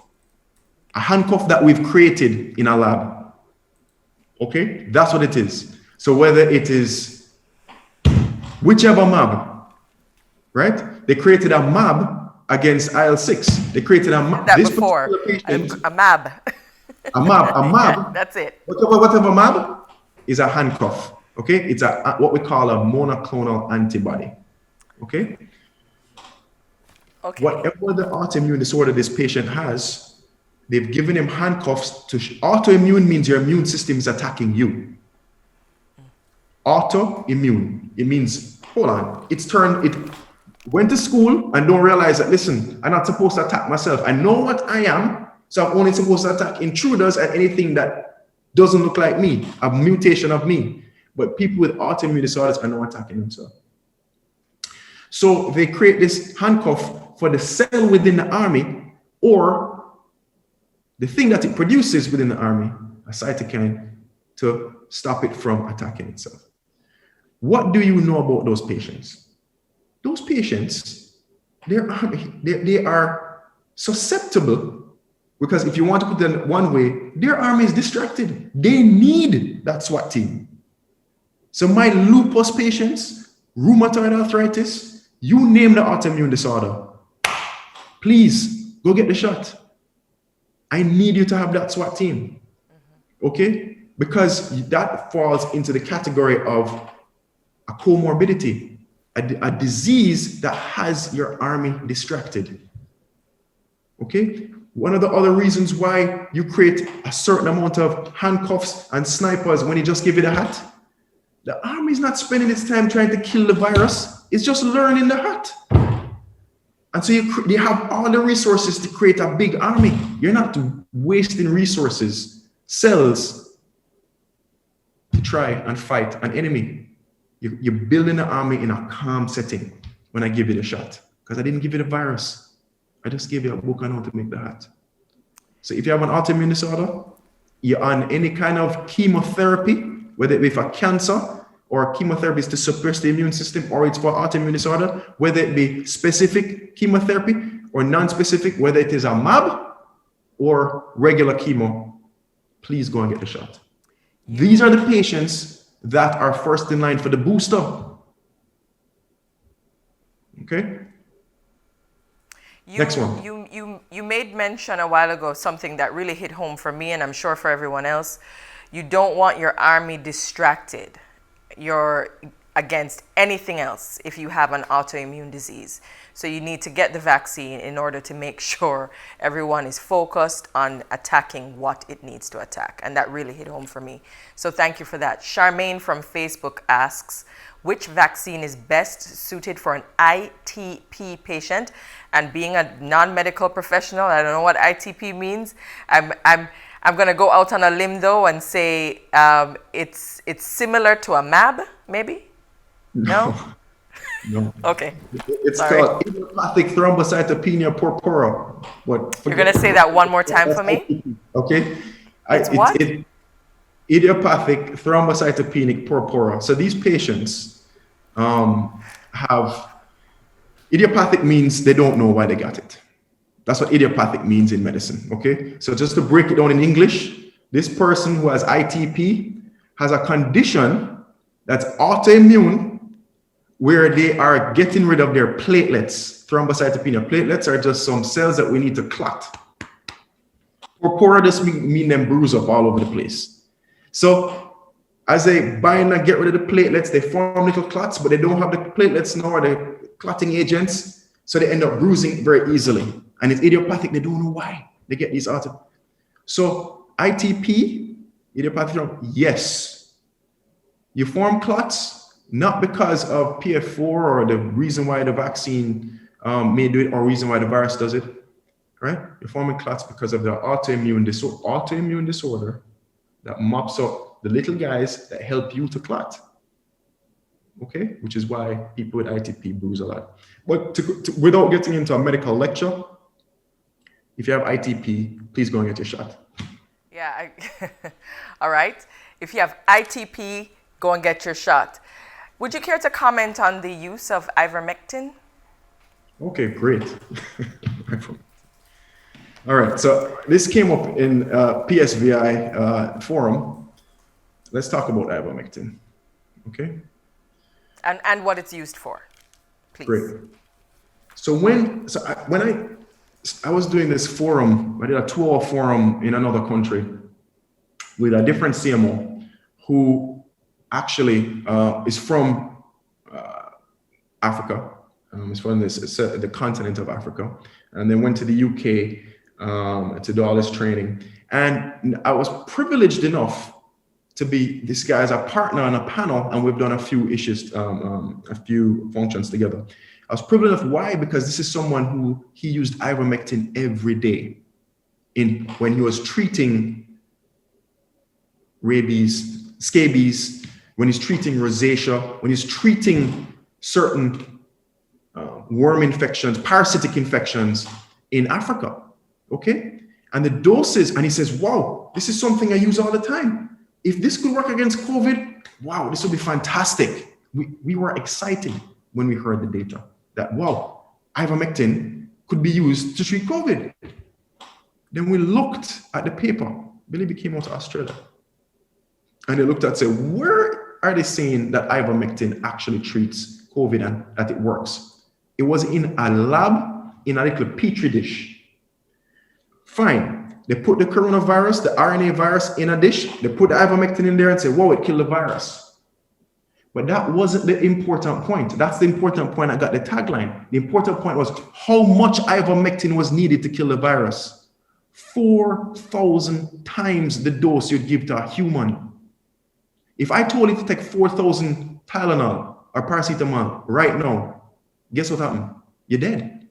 that we've created in our lab. Okay, that's what it is. So whether it is whichever mab, right? They created a mab against IL-6. They created a mab. That before a mab. A mab. That's it. Whatever mab is a handcuff. Okay, it's what we call a monoclonal antibody. Okay. Okay. Whatever the autoimmune disorder this patient has, they've given him handcuffs to. Autoimmune means your immune system is attacking you. Autoimmune. It means, hold on, it went to school and don't realize that, listen, I'm not supposed to attack myself. I know what I am, so I'm only supposed to attack intruders and anything that doesn't look like me, a mutation of me. But people with autoimmune disorders are not attacking themselves. So they create this handcuff for the cell within the army or the thing that it produces within the army, a cytokine, to stop it from attacking itself. What do you know about those patients? Those patients, they are susceptible, because if you want to put them one way, their army is distracted. They need that SWAT team. So my lupus patients, rheumatoid arthritis, you name the autoimmune disorder, please go get the shot. I need you to have that SWAT team, okay? Because that falls into the category of a comorbidity, a disease that has your army distracted, okay? One of the other reasons why you create a certain amount of handcuffs and snipers when you just give it a hat, the army is not spending its time trying to kill the virus, it's just learning the hat. And so you have all the resources to create a big army. You're not wasting resources, cells, to try and fight an enemy. You're building an army in a calm setting when I give it a shot. Because I didn't give it a virus. I just gave you a book on how to make the hat. So if you have an autoimmune disorder, you're on any kind of chemotherapy, whether it be for cancer, or chemotherapy is to suppress the immune system, or it's for autoimmune disorder, whether it be specific chemotherapy or non-specific, whether it is a MAB or regular chemo, please go and get the shot. These are the patients that are first in line for the booster. Okay? Next one. You made mention a while ago of something that really hit home for me, and I'm sure for everyone else. You don't want your army distracted. You're against anything else if you have an autoimmune disease. So you need to get the vaccine in order to make sure everyone is focused on attacking what it needs to attack. And that really hit home for me. So thank you for that. Charmaine from Facebook asks, which vaccine is best suited for an ITP patient? And being a non-medical professional, I don't know what ITP means. I'm going to go out on a limb though and say it's similar to a MAB, maybe? No? No. Okay. It's called idiopathic thrombocytopenia purpura. You're going to say that one more time for me? Okay. It's what? Idiopathic thrombocytopenic purpura. So these patients have, idiopathic means they don't know why they got it. That's what idiopathic means in medicine, okay? So just to break it down in English, this person who has ITP has a condition that's autoimmune where they are getting rid of their platelets. Thrombocytopenia. Platelets are just some cells that we need to clot. Purpura just mean them bruise up all over the place. So as they bind and get rid of the platelets, they form little clots, but they don't have the platelets nor the clotting agents, so they end up bruising very easily. And it's idiopathic, they don't know why they get these So ITP, idiopathic, yes. You form clots, not because of PF4 or the reason why the vaccine may do it or reason why the virus does it, right? You're forming clots because of the autoimmune disorder that mops up the little guys that help you to clot. Okay, which is why people with ITP bruise a lot. But without getting into a medical lecture, if you have ITP, please go and get your shot. Yeah, all right. If you have ITP, go and get your shot. Would you care to comment on the use of Ivermectin? Okay, great. All right, so this came up in PSVI forum. Let's talk about Ivermectin, okay? And what it's used for, please. Great. So when I was doing this forum, I did a 2-hour forum in another country with a different CMO who actually is from Africa. It's from the continent of Africa, and then went to the UK to do all this training. And I was privileged enough to be this guy as a partner on a panel, and we've done a few issues, a few functions together. I was privileged enough. Why? Because this is someone who he used Ivermectin every day when he was treating rabies, scabies, when he's treating rosacea, when he's treating certain worm infections, parasitic infections in Africa. Okay, And the doses, and he says, wow, this is something I use all the time. If this could work against COVID, wow, this would be fantastic. We were excited when we heard the data that, wow, ivermectin could be used to treat COVID. Then we looked at the paper. Billy came out of Australia. And they looked at and said, where are they saying that ivermectin actually treats COVID and that it works? It was in a lab in a little petri dish. Fine. They put the coronavirus, the RNA virus in a dish. They put the ivermectin in there and say, whoa, it killed the virus. But that wasn't the important point. That's the important point. I got the tagline. The important point was how much ivermectin was needed to kill the virus. 4,000 times the dose you'd give to a human. If I told you to take 4,000 Tylenol or paracetamol right now, guess what happened? You're dead.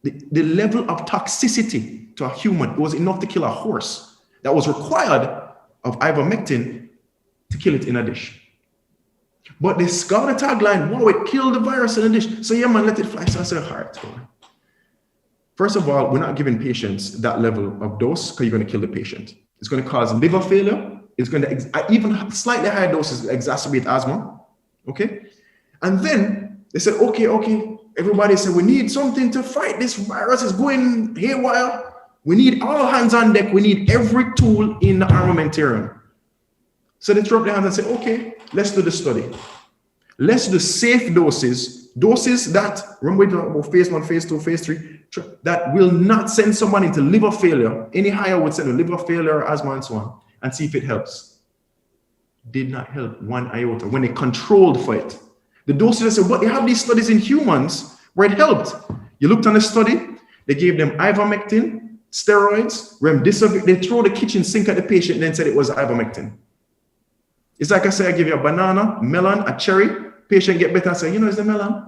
The level of toxicity to a human, it was enough to kill a horse. That was required of ivermectin to kill it in a dish. But they got a tagline, wow, it killed the virus in a dish. So yeah, man, let it fly. So I said, all right. First of all, we're not giving patients that level of dose because you're going to kill the patient. It's going to cause liver failure. It's going to, even slightly higher doses exacerbate asthma. Okay. And then they said, okay. Everybody said, we need something to fight this virus. It's going haywire. We need all hands on deck. We need every tool in the armamentarium. So they threw up their hands and said, okay, let's do the study. Let's do safe doses that, remember we talked about phase 1, phase 2, phase 3, that will not send someone into liver failure. Any higher would send a liver failure, asthma, and so on, and see if it helps. Did not help one iota when they controlled for it. The doses, I said, but they have these studies in humans where it helped. You looked on the study, they gave them ivermectin, steroids, remdesivir. They throw the kitchen sink at the patient and then said it was ivermectin. It's like I say, I give you a banana, melon, a cherry, patient get better and say, it's the melon.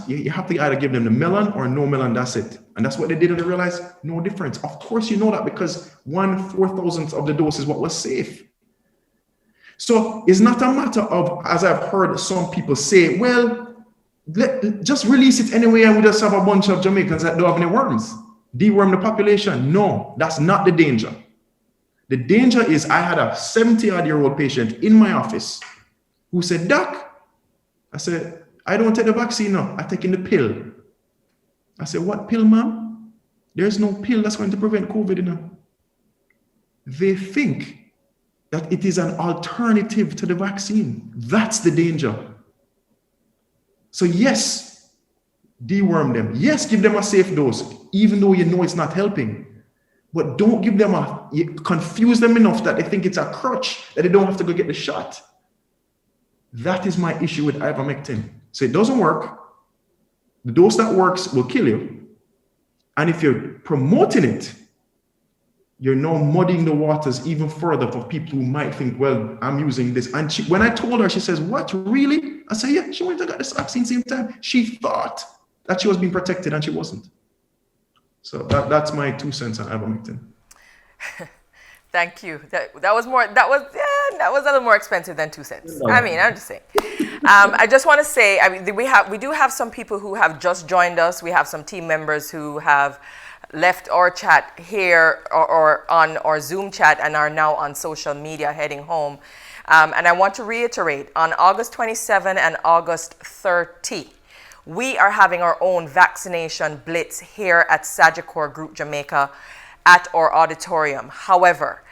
You have to either give them the melon or no melon, that's it. And that's what they did, and they realized no difference. Of course you know that, because 1/4,000th of the dose is what was safe. So it's not a matter of, as I've heard some people say, well, just release it anyway and we just have a bunch of Jamaicans that don't have any worms. Deworm the population. No, that's not the danger. The danger is I had a 70-odd-year-old patient in my office who said, Doc, I said, I don't take the vaccine now. I'm taking the pill. I said, what pill, ma'am? There's no pill that's going to prevent COVID. They think that it is an alternative to the vaccine. That's the danger. So yes, deworm them. Yes, give them a safe dose, even though you know it's not helping. But don't give them confuse them enough that they think it's a crutch, that they don't have to go get the shot. That is my issue with ivermectin. So it doesn't work. The dose that works will kill you. And if you're promoting it, you're now muddying the waters even further for people who might think, well, I'm using this. And when I told her, she says, what, really? I said, yeah, she went and got this vaccine same time. She thought that she was being protected and she wasn't. So that's my 2 cents on ivermectin. Thank you. That was a little more expensive than 2 cents. I mean, I'm just saying. I just want to say, we do have some people who have just joined us. We have some team members who have left our chat here or on our Zoom chat and are now on social media heading home. And I want to reiterate, on August 27 and August 30, we are having our own vaccination blitz here at Sagicor Group Jamaica at our auditorium. However,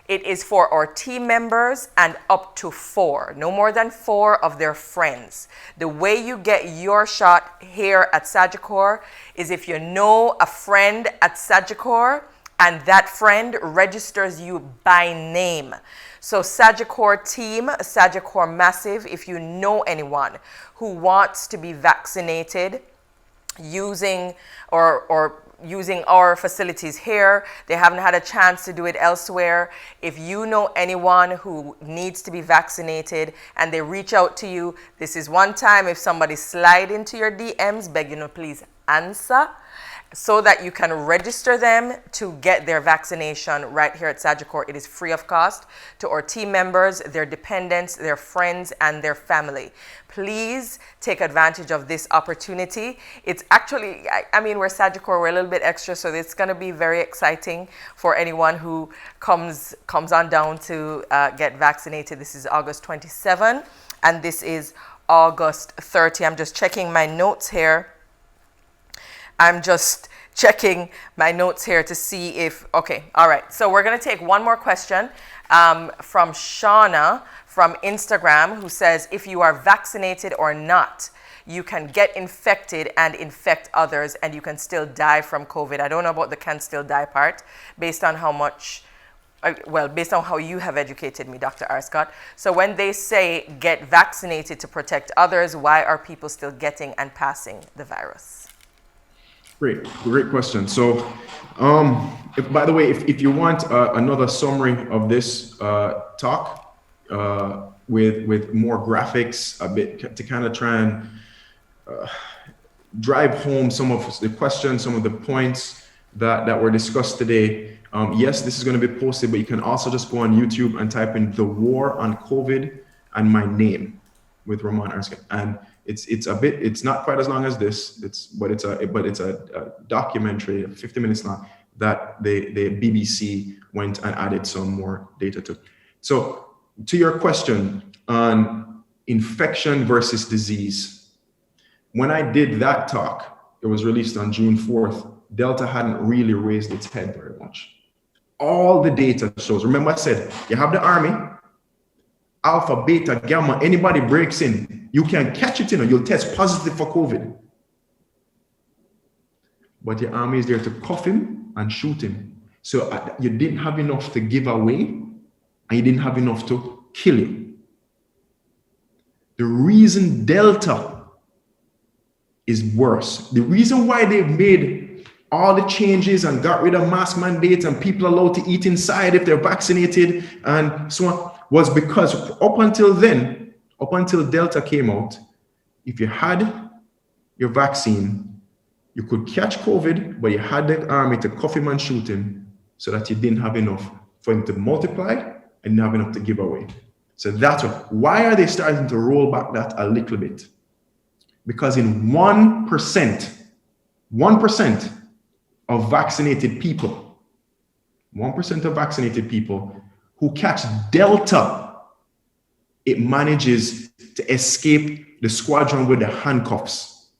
it is for our team members and up to 4, no more than 4 of their friends. The way you get your shot here at Sagicor is if you know a friend at Sagicor and that friend registers you by name. So Sagicor team, Sagicor Massive, if you know anyone who wants to be vaccinated using using our facilities here, they haven't had a chance to do it elsewhere. If you know anyone who needs to be vaccinated and they reach out to you, this is one time if somebody slide into your DMs, beg you to please answer so that you can register them to get their vaccination right here at Sagicor. It is free of cost to our team members, their dependents, their friends, and their family. Please take advantage of this opportunity. It's actually, I mean, we're Sagicor, we're a little bit extra, so it's going to be very exciting for anyone who comes on down to get vaccinated. This is August 27, and this is August 30. I'm just checking my notes here. To see if, okay, all right. So we're going to take one more question from Shauna from Instagram, who says, if you are vaccinated or not, you can get infected and infect others, and you can still die from COVID. I don't know about the can still die part, based on how much, based on how you have educated me, Dr. Arscott. So when they say get vaccinated to protect others, why are people still getting and passing the virus? Great question. So, by the way, if you want another summary of this talk with more graphics, a bit to kind of try and drive home some of the questions, some of the points that were discussed today. Yes, this is going to be posted, but you can also just go on YouTube and type in "The War on COVID" and my name with Ramon Arscott, and it's not quite as long as this. But it's a documentary, 50 minutes long, that the BBC went and added some more data to. So to your question on infection versus disease, when I did that talk, it was released on June 4th. Delta hadn't really raised its head very much. All the data shows. Remember I said you have the army. Alpha, beta, gamma, anybody breaks in, you can catch it, you'll test positive for COVID. But your army is there to cuff him and shoot him. So you didn't have enough to give away, and you didn't have enough to kill him. The reason Delta is worse, the reason why they've made all the changes and got rid of mask mandates and people allowed to eat inside if they're vaccinated and so on, was because up until then, up until Delta came out, if you had your vaccine, you could catch COVID, but you had the army to cuff him and shoot him so that you didn't have enough for him to multiply and didn't have enough to give away. So that's why are they starting to roll back that a little bit? Because in 1% of vaccinated people, 1% of vaccinated people who catch Delta, it manages to escape the squadron with the handcuffs.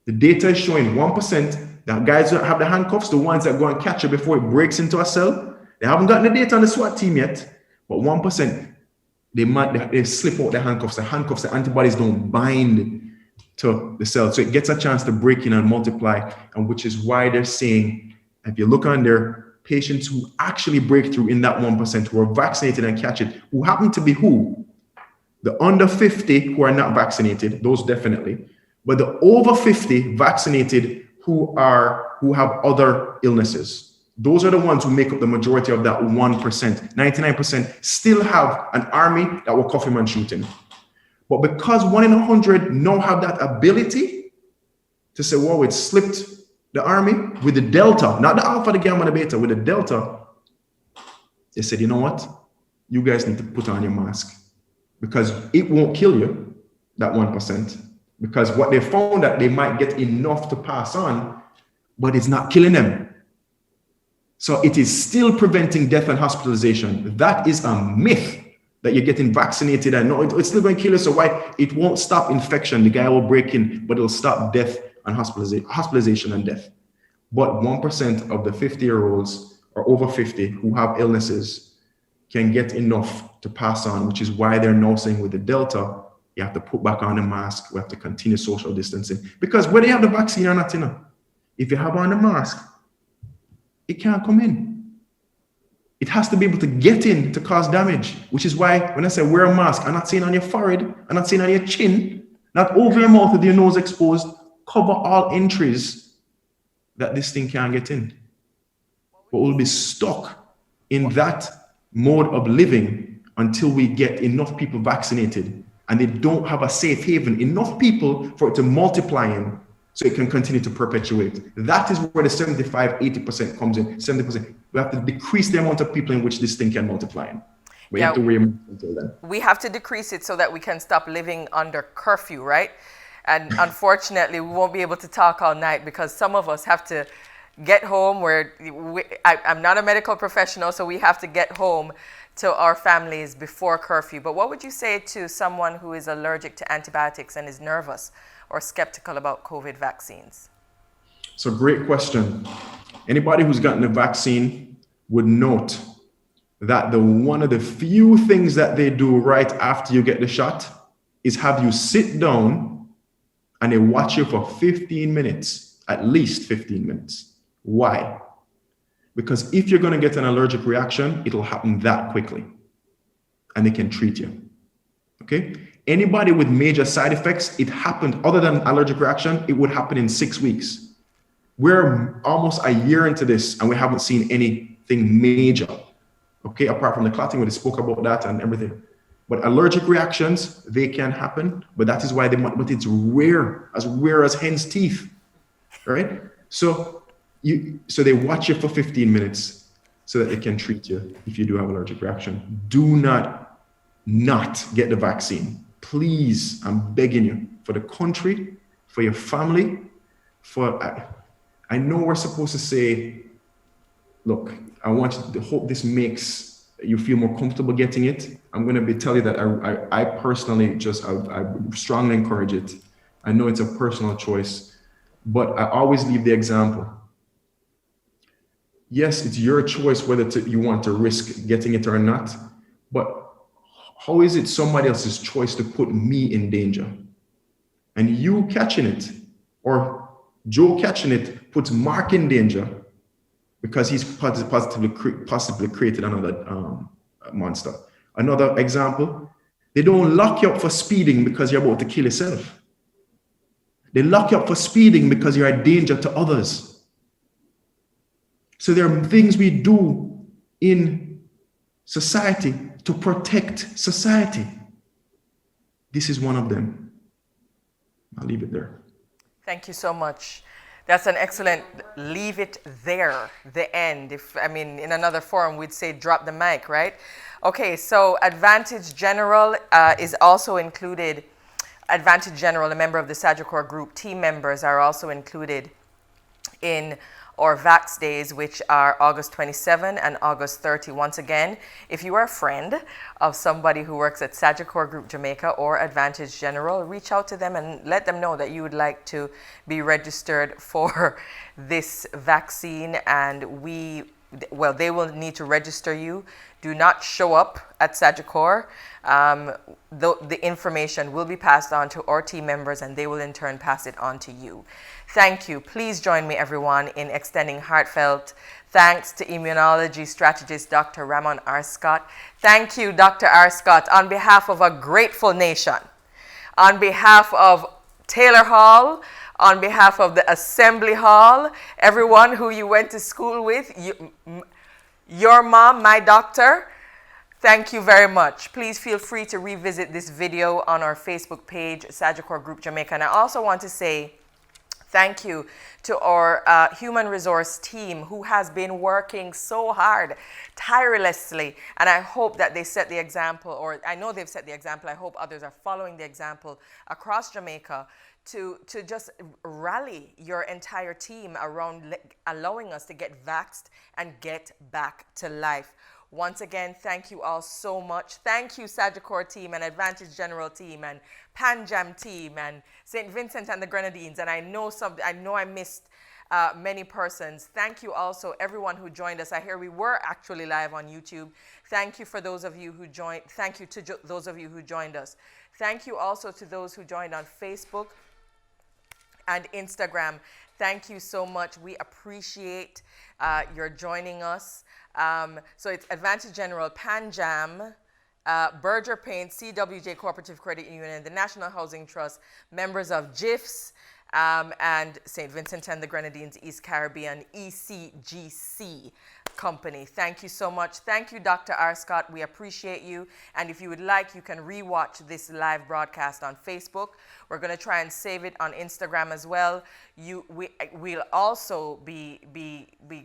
The data is showing 1%, the guys that have the handcuffs, the ones that go and catch it before it breaks into a cell, they haven't gotten the data on the SWAT team yet, but 1%, they slip out the handcuffs. The antibodies don't bind to the cell. So it gets a chance to break in and multiply, and which is why they're saying, if you look on there, patients who actually break through in that 1%, who are vaccinated and catch it, who happen to be who? The under 50 who are not vaccinated, those definitely, but the over 50 vaccinated who have other illnesses. Those are the ones who make up the majority of that 1%. 99% still have an army that will cuff him and shoot him. But because 1 in 100 now have that ability to say, whoa, it slipped the army with the Delta, not the Alpha, the Gamma, the Beta, with the Delta, they said, you know what? You guys need to put on your mask because it won't kill you, that 1%. Because what they found that they might get enough to pass on, but it's not killing them. So it is still preventing death and hospitalization. That is a myth that you're getting vaccinated and no, it's still going to kill you. So why? It won't stop infection. The guy will break in, but it'll stop death and hospitalization and death. But 1% of the 50-year-olds or over 50 who have illnesses can get enough to pass on, which is why they're now saying with the Delta, you have to put back on the mask. We have to continue social distancing. Because whether you have the vaccine or not, if you have on the mask, it can't come in. It has to be able to get in to cause damage, which is why when I say wear a mask, I'm not saying on your forehead, I'm not saying on your chin, not over your mouth with your nose exposed. Cover all entries that this thing can't get in. But we'll be stuck in that mode of living until we get enough people vaccinated and they don't have a safe haven, enough people for it to multiply in so it can continue to perpetuate. That is where the 75, 80% comes in, 70%. We have to decrease the amount of people in which this thing can multiply in. We have to wait until then. We have to decrease it so that we can stop living under curfew, right? And unfortunately, we won't be able to talk all night because some of us have to get home. I'm not a medical professional, so we have to get home to our families before curfew. But what would you say to someone who is allergic to antibiotics and is nervous or skeptical about COVID vaccines? So great question. Anybody who's gotten the vaccine would note that one of the few things that they do right after you get the shot is have you sit down and they watch you for 15 minutes, at least 15 minutes. Why? Because if you're going to get an allergic reaction, it'll happen that quickly and they can treat you. Okay? Anybody with major side effects, it happened, other than allergic reaction, it would happen in 6 weeks. We're almost a year into this and we haven't seen anything major. Okay, apart from the clotting, where they spoke about that and everything. But allergic reactions, they can happen, but that is why but it's rare as hen's teeth, right? So they watch you for 15 minutes so that they can treat you if you do have allergic reaction. Do not get the vaccine. Please, I'm begging you, for the country, for your family, I know we're supposed to say, look, I want you to hope this makes you feel more comfortable getting it. I'm going to tell you that I personally I strongly encourage it. I know it's a personal choice, but I always leave the example. Yes, it's your choice whether you want to risk getting it or not, but how is it somebody else's choice to put me in danger? And you catching it, or Joe catching it, puts Mark in danger, because he's possibly created another monster. Another example, they don't lock you up for speeding because you're about to kill yourself. They lock you up for speeding because you're a danger to others. So there are things we do in society to protect society. This is one of them. I'll leave it there. Thank you so much. That's an excellent, leave it there, the end. In another forum, we'd say drop the mic, right? Okay, so Advantage General is also included. Advantage General, a member of the Sagicor group, team members are also included in our Vax Days, which are August 27 and August 30. Once again, if you are a friend of somebody who works at Sagicor Group Jamaica or Advantage General, reach out to them and let them know that you would like to be registered for this vaccine, and they will need to register you. Do not show up at Sagicor. The information will be passed on to our team members and they will in turn pass it on to you. Thank you. Please join me, everyone, in extending heartfelt thanks to immunology strategist Dr. Ramon Arscott. Thank you, Dr. Arscott, on behalf of a grateful nation, on behalf of Taylor Hall, on behalf of the Assembly Hall, everyone who you went to school with, your mom, my doctor. Thank you very much. Please feel free to revisit this video on our Facebook page, Sagicor Group Jamaica. And I also want to say thank you to our human resource team who has been working so hard, tirelessly. And I hope that they set the example, or I know they've set the example. I hope others are following the example across Jamaica to just rally your entire team around allowing us to get vaxxed and get back to life. Once again, thank you all so much. Thank you, Sagicor team and Advantage General team and Panjam team and St. Vincent and the Grenadines. And I know I missed many persons. Thank you also, everyone who joined us. I hear we were actually live on YouTube. Thank you for those of you who joined. Thank you to those of you who joined us. Thank you also to those who joined on Facebook and Instagram. Thank you so much. We appreciate your joining us. So it's Advantage General, Panjam, Berger Paint, CWJ Cooperative Credit Union, the National Housing Trust, members of GIFs, and St. Vincent and the Grenadines, East Caribbean, ECGC, company. Thank you so much. Thank you, Dr. Arscott. We appreciate you. And if you would like, you can rewatch this live broadcast on Facebook. We're going to try and save it on Instagram as well. We'll also be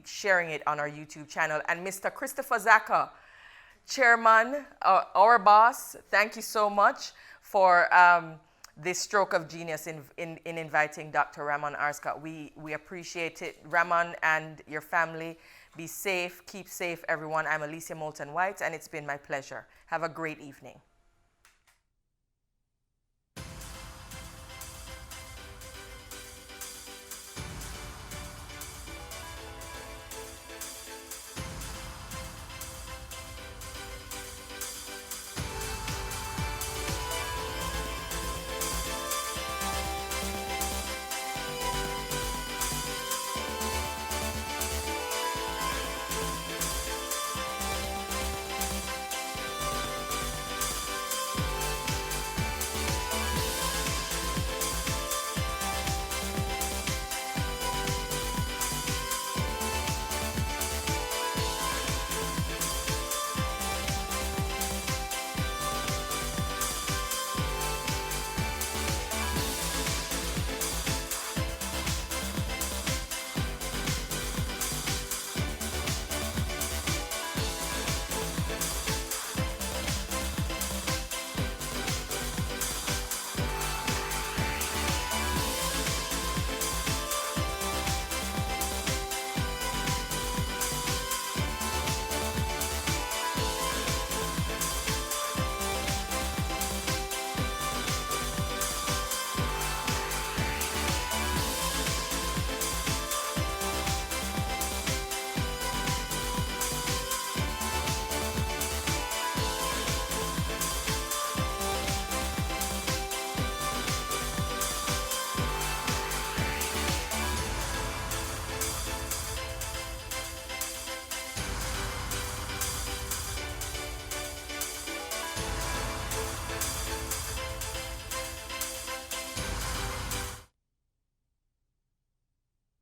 sharing it on our YouTube channel. And Mr. Christopher Zaka, Chairman, our boss, thank you so much for this stroke of genius in inviting Dr. Ramon Arscott. We appreciate it. Ramon and your family, be safe, keep safe, everyone. I'm Alicia Moulton White, and it's been my pleasure. Have a great evening.